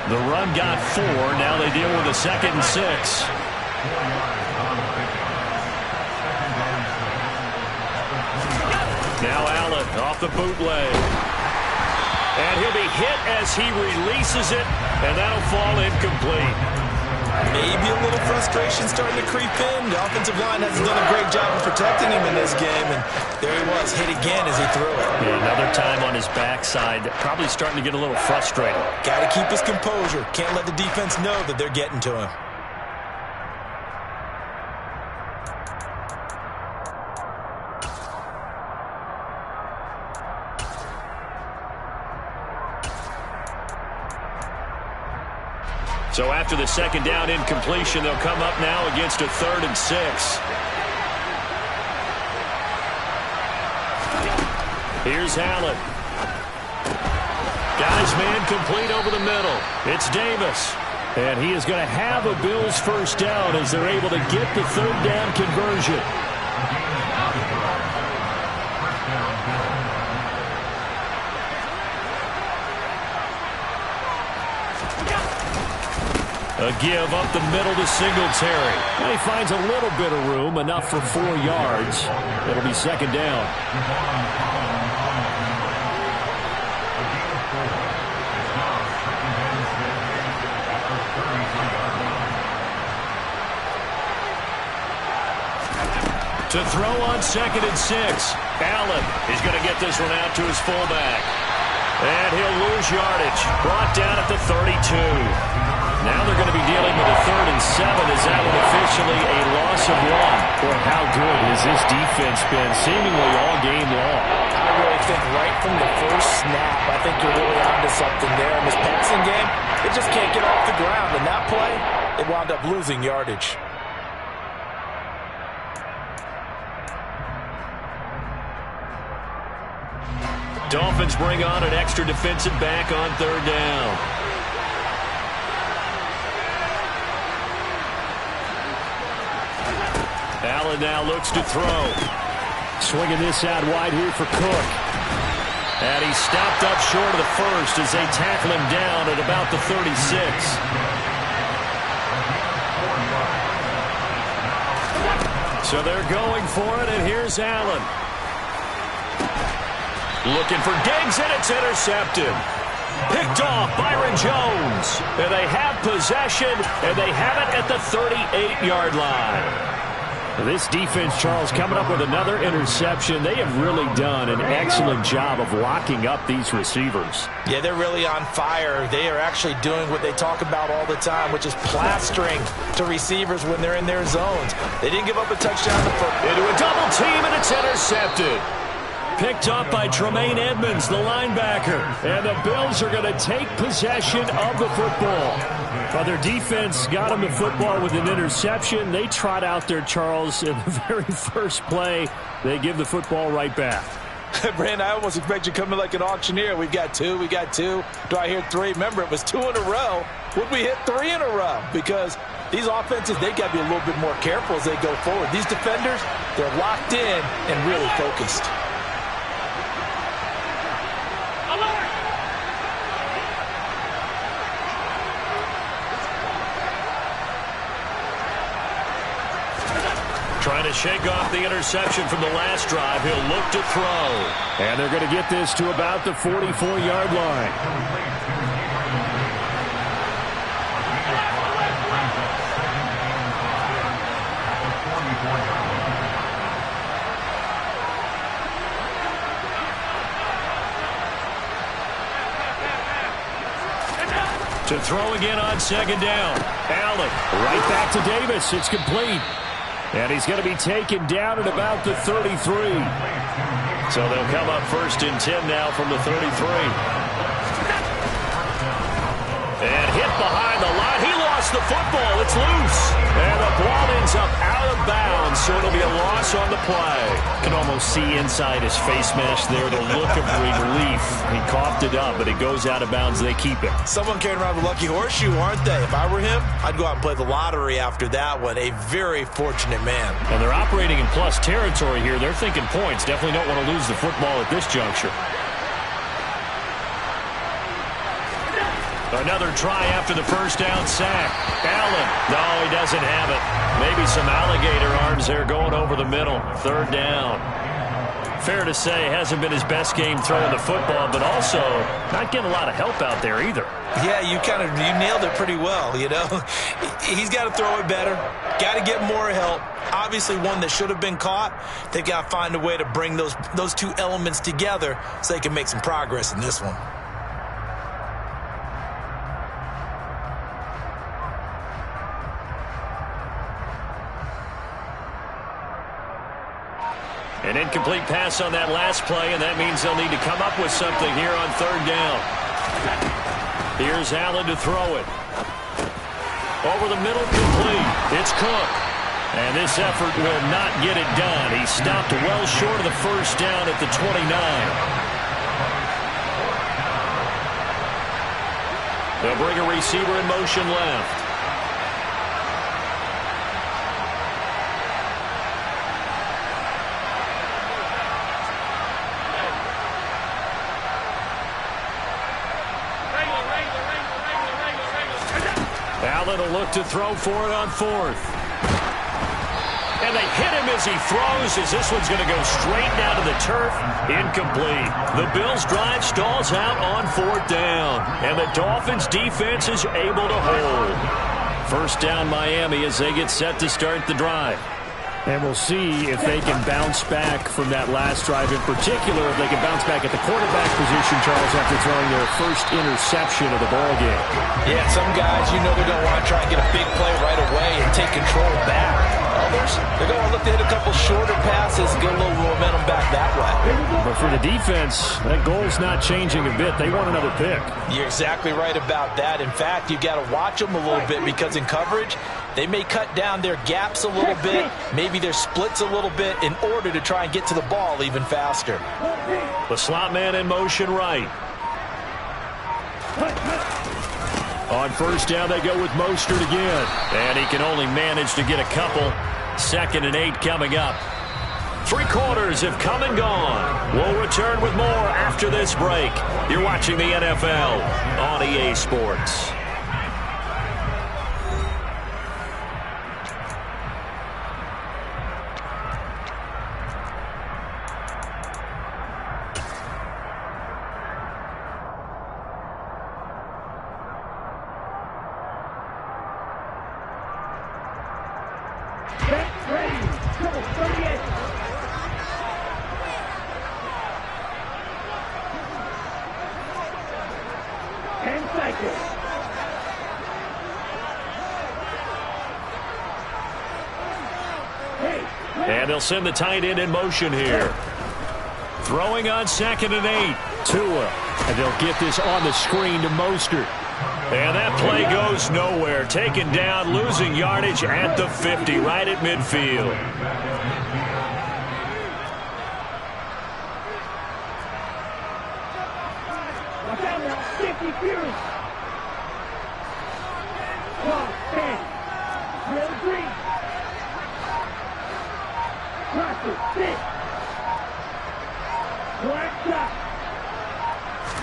The run got 4. Now they deal with a 2nd and 6. Now Allen off the bootleg. And he'll be hit as he releases it, and that'll fall incomplete. Maybe a little frustration starting to creep in. The offensive line hasn't done a great job of protecting him in this game, and there he was, hit again as he threw it. Yeah, another time on his backside, probably starting to get a little frustrated. Got to keep his composure. Can't let the defense know that they're getting to him. So after the 2nd down incompletion, they'll come up now against a 3rd and 6. Here's Allen. Got his man complete over the middle. It's Davis. And he is going to have a Bills first down as they're able to get the 3rd down conversion. A give up the middle to Singletary. And he finds a little bit of room, enough for 4 yards. It'll be 2nd down. To throw on 2nd and 6. Allen is going to get this one out to his fullback. And he'll lose yardage. Brought down at the 32. Now they're going to be dealing with a 3rd and 7 as that one officially a loss of 1. Boy, how good has this defense been seemingly all game long? I really think right from the first snap, I think you're really onto something there. In this passing game, it just can't get off the ground. In that play, it wound up losing yardage. Dolphins bring on an extra defensive back on 3rd down. Allen now looks to throw. Swinging this out wide here for Cook. And he's stopped up short of the first as they tackle him down at about the 36. So they're going for it, and here's Allen. Looking for Diggs, and it's intercepted. Picked off Byron Jones. And they have possession, and they have it at the 38-yard line. This defense, Charles, coming up with another interception. They have really done an excellent job of locking up these receivers. Yeah, they're really on fire. They are actually doing what they talk about all the time, which is plastering to receivers when they're in their zones. They didn't give up a touchdown into a double team, and it's intercepted. Picked up by Tremaine Edmonds, the linebacker. And the Bills are going to take possession of the football. Well, their defense got them the football with an interception. They trot out there, Charles, in the very first play. They give the football right back. Brandon, I almost expect you to come in like an auctioneer. We've got 2, we got 2. Do I hear 3? Remember, it was 2 in a row. Would we hit 3 in a row? Because these offenses, they got to be a little bit more careful as they go forward. These defenders, they're locked in and really focused. Trying to shake off the interception from the last drive. He'll look to throw. And they're going to get this to about the 44-yard line. To throw again on 2nd down. Allen right back to Davis. It's complete. And he's going to be taken down at about the 33. So they'll come up 1st and 10 now from the 33. And hit behind the line. He lost lost the football. It's loose. And the ball ends up out of bounds, so it'll be a loss on the play. Can almost see inside his face mask there the look of relief. He coughed it up, but it goes out of bounds. They keep it. Someone carrying around the lucky horseshoe, aren't they? If I were him, I'd go out and play the lottery after that one. A very fortunate man. And they're operating in plus territory here. They're thinking points. Definitely don't want to lose the football at this juncture. Another try after the first down sack. Allen. No, he doesn't have it. Maybe some alligator arms there going over the middle. Third down. Fair to say, hasn't been his best game throwing the football, but also not getting a lot of help out there either. Yeah, you nailed it pretty well, you know. He's got to throw it better. Got to get more help. Obviously one that should have been caught. They've got to find a way to bring those two elements together so they can make some progress in this one. An incomplete pass on that last play, and that means they'll need to come up with something here on third down. Here's Allen to throw it. Over the middle, complete. It's Cook. And this effort will not get it done. He stopped well short of the first down at the 29. They'll bring a receiver in motion left. Allen will look to throw for it on fourth. And they hit him as he throws, as this one's going to go straight down to the turf. Incomplete. The Bills' drive stalls out on fourth down. And the Dolphins' defense is able to hold. First down Miami as they get set to start the drive. And we'll see if they can bounce back from that last drive in particular, if they can bounce back at the quarterback position, Charles, after throwing their first interception of the ballgame. Yeah, some guys, you know they're going to want to try and get a big play right away and take control back. Others, they're going to look to hit a couple shorter passes and get a little momentum back that way. But for the defense, that goal's not changing a bit. They want another pick. You're exactly right about that. In fact, you've got to watch them a little bit because in coverage, they may cut down their gaps a little bit, maybe their splits a little bit in order to try and get to the ball even faster. The slot man in motion right. On first down, they go with Mostert again. And he can only manage to get a couple. 2nd and 8 coming up. 3 quarters have come and gone. We'll return with more after this break. You're watching the NFL on EA Sports. And they'll send the tight end in motion here. Throwing on 2nd and 8. Tua. And they'll get this on the screen to Mostert. And that play goes nowhere. Taken down, losing yardage at the 50, right at midfield. Watch out now. 50 Fury. Ball, 10. Real green. Crosser, 6. Black shot.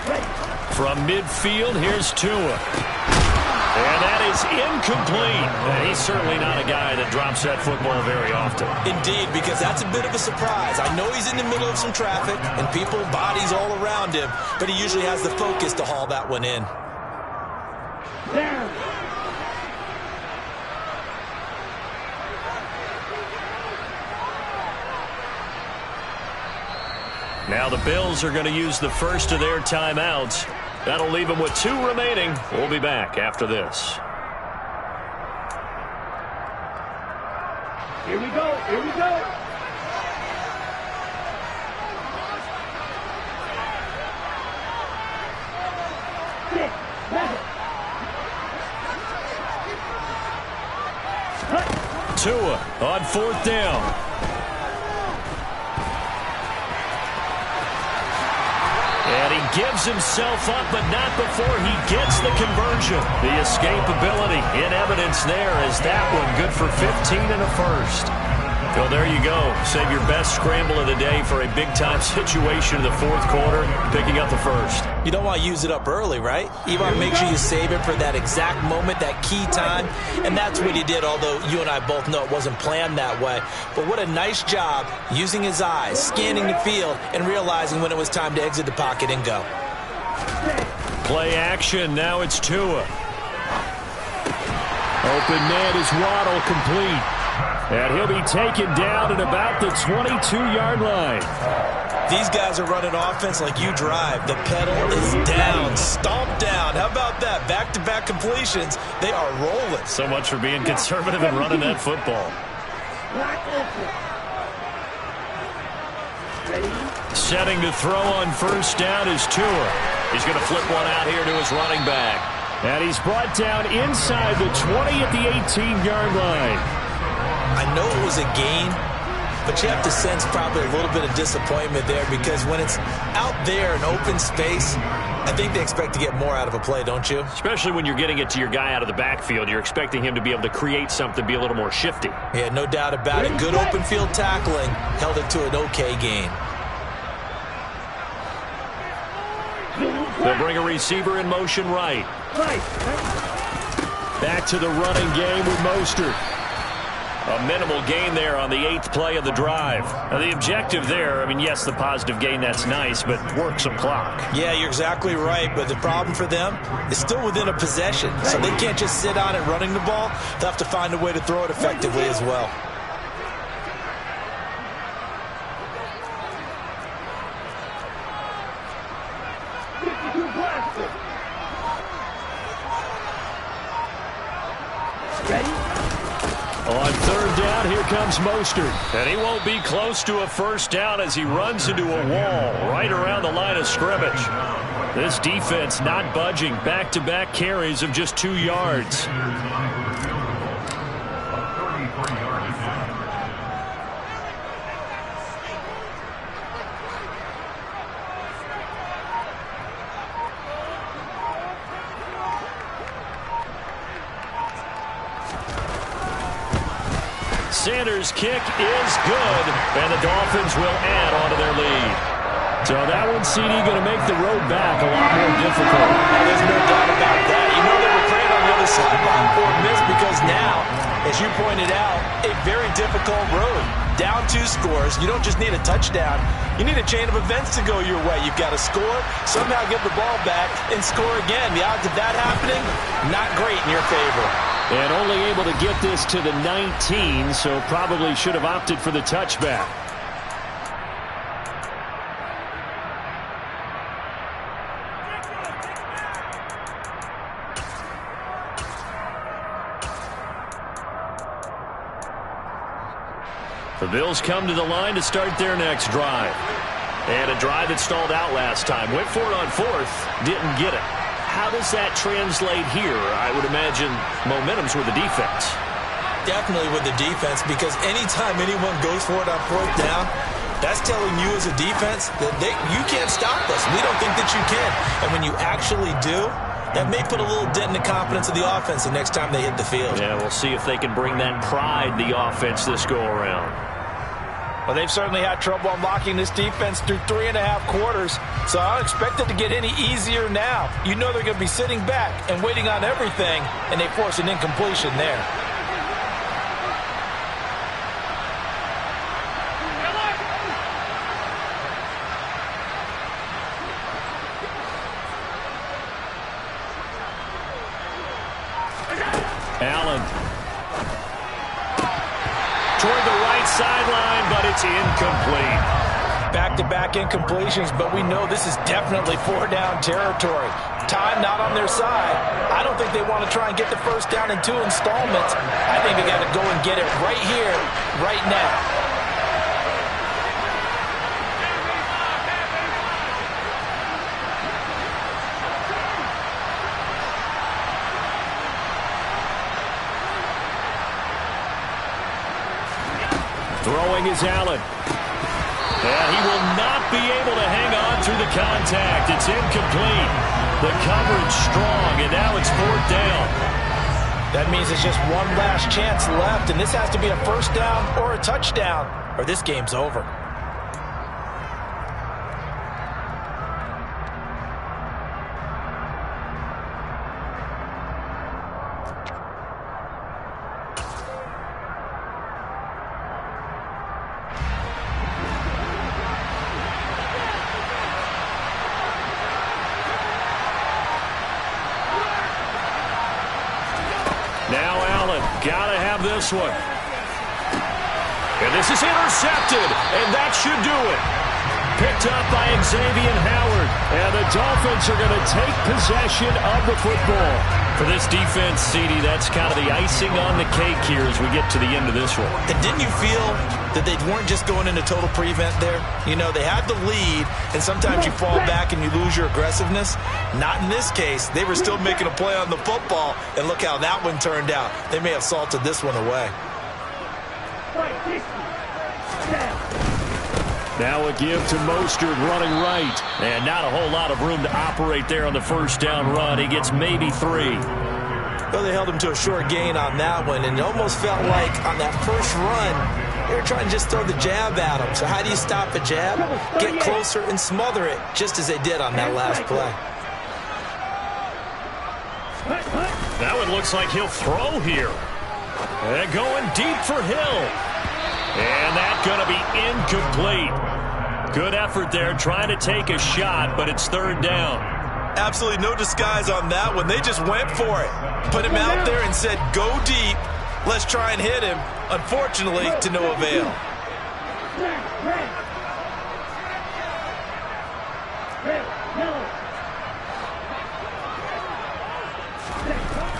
Ready. From midfield, here's Tua. And that is incomplete. And he's certainly not a guy that drops that football very often. Indeed, because that's a bit of a surprise. I know he's in the middle of some traffic and people, bodies all around him, but he usually has the focus to haul that one in. Down. Now the Bills are going to use the first of their timeouts. That'll leave them with 2 remaining. We'll be back after this. Here we go. Here we go. Six, 11. Tua on 4th down. And he gives himself up, but not before he gets the conversion. The escapability in evidence there as that one good for 15 and a first. Well, there you go. Save your best scramble of the day for a big-time situation in the 4th quarter, picking up the first. You don't want to use it up early, right? You want to make sure you save it for that exact moment, that key time, and that's what he did, although you and I both know it wasn't planned that way. But what a nice job using his eyes, scanning the field, and realizing when it was time to exit the pocket and go. Play action. Now it's Tua. Open man is Waddle, complete. And he'll be taken down at about the 22-yard line. These guys are running offense like you drive. The pedal is down, stomped down. How about that? Back-to-back completions. They are rolling. So much for being conservative and running that football. Setting to throw on 1st down is Tua. He's going to flip one out here to his running back. And he's brought down inside the 20 at the 18-yard line. I know it was a gain, but you have to sense probably a little bit of disappointment there because when it's out there in open space, I think they expect to get more out of a play, don't you? Especially when you're getting it to your guy out of the backfield. You're expecting him to be able to create something, be a little more shifty. Yeah, no doubt about it. Good open field tackling held it to an okay gain. They'll bring a receiver in motion right. Back to the running game with Mostert. A minimal gain there on the 8th play of the drive. Now, the objective there, I mean, yes, the positive gain, that's nice, but work some clock. Yeah, you're exactly right, but the problem for them is still within a possession, so they can't just sit on it running the ball. They'll have to find a way to throw it effectively as well. On 3rd down, here comes Mostert. And he won't be close to a 1st down as he runs into a wall right around the line of scrimmage. This defense not budging. Back-to-back carries of just 2 yards. Sanders' kick is good, and the Dolphins will add on to their lead. So that one, CD, going to make the road back a lot more difficult. There's no doubt about that. You know they were playing on the other sideline for a miss because now, as you pointed out, a very difficult road. Down 2 scores. You don't just need a touchdown. You need a chain of events to go your way. You've got to score, somehow get the ball back, and score again. The odds of that happening, not great in your favor. And only able to get this to the 19, so probably should have opted for the touchback. The Bills come to the line to start their next drive. And a drive that stalled out last time. Went for it on 4th, didn't get it. How does that translate here? I would imagine momentum's with the defense. Definitely with the defense, because anytime anyone goes for it on 4th down, that's telling you as a defense that you can't stop us. We don't think that you can. And when you actually do, that may put a little dent in the confidence of the offense the next time they hit the field. Yeah, we'll see if they can bring that pride, the offense, this go-around. Well, they've certainly had trouble unlocking this defense through 3.5 quarters, so I don't expect it to get any easier now. You know they're going to be sitting back and waiting on everything, and they force an incompletion there. Allen. Toward the right sideline, but it's incomplete. Back-to-back incompletions, but we know this is definitely 4-down territory. Time not on their side. I don't think they want to try and get the 1st down in 2 installments. I think they got to go and get it right here, right now. Throwing is Allen. And he will not be able to hang on through the contact. It's incomplete. The coverage strong, and now it's 4th down. That means it's just one last chance left, and this has to be a first down or a touchdown, or this game's over. Now Allen, gotta have this one. And this is intercepted, and that should do it. Picked up by Xavier Howard, and the Dolphins are going to take possession of the football. For this defense, CD, that's kind of the icing on the cake here as we get to the end of this one. And didn't you feel that they weren't just going into total prevent there? You know, they had the lead, and sometimes you fall back and you lose your aggressiveness. Not in this case. They were still making a play on the football, and look how that one turned out. They may have salted this one away. Now a give to Mostert running right. And not a whole lot of room to operate there on the first down run. He gets maybe 3. Well, they held him to a short gain on that one, and it almost felt like on that first run, they were trying to just throw the jab at him. So how do you stop a jab? Get closer and smother it, just as they did on that last play. That one looks like he'll throw here. And going deep for Hill. And that's going to be incomplete. Good effort there trying to take a shot, but it's 3rd down. Absolutely no disguise on that one. They just went for it. Put him out there and said, go deep. Let's try and hit him. Unfortunately, to no avail.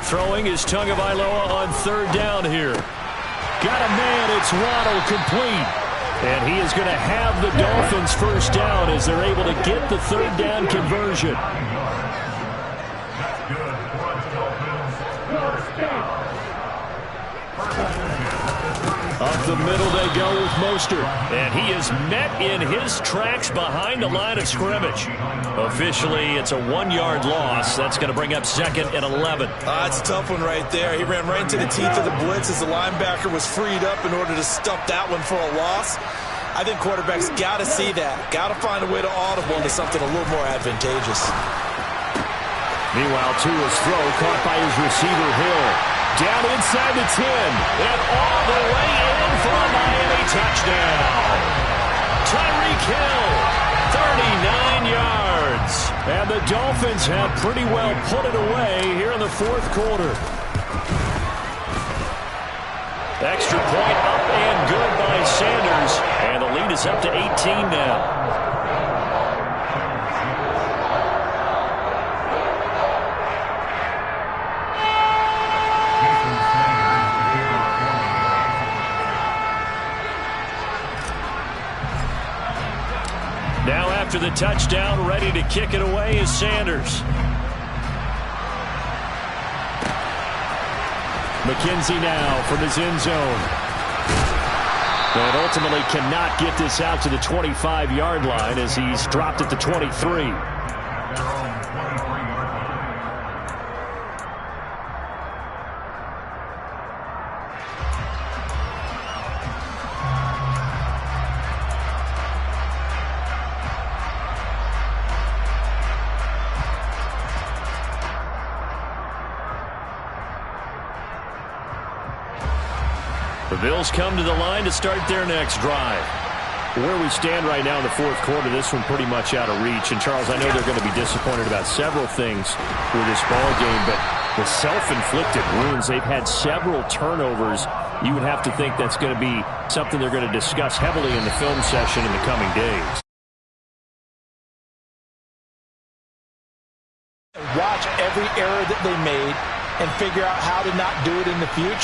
Throwing is Tagovailoa on 3rd down here. Got a man, it's Waddle, complete. And he is going to have the Dolphins first down as they're able to get the 3rd down conversion. That's good. Up the middle they go with Mostert. And he is met in his tracks behind the line of scrimmage. Officially, it's a 1-yard loss. That's going to bring up 2nd and 11. It's a tough one right there. He ran right into the teeth of the blitz as the linebacker was freed up in order to stuff that one for a loss. I think quarterbacks got to see that. Got to find a way to audible into something a little more advantageous. Meanwhile, Tua's throw caught by his receiver, Hill. Down inside the 10, and all the way in for a Miami touchdown. Tyreek Hill, 39 yards. And the Dolphins have pretty well put it away here in the 4th quarter. Extra point up and good by Sanders. And the lead is up to 18 now. Now after the touchdown, ready to kick it away is Sanders. McKenzie now from his end zone. And ultimately cannot get this out to the 25-yard line as he's dropped at the 23. The Bills come to the line to start their next drive. Where we stand right now in the 4th quarter, this one pretty much out of reach. And, Charles, I know they're going to be disappointed about several things with this ball game, but the self-inflicted wounds, they've had several turnovers. You would have to think that's going to be something they're going to discuss heavily in the film session in the coming days. Watch every error that they made and figure out how to not do it in the future.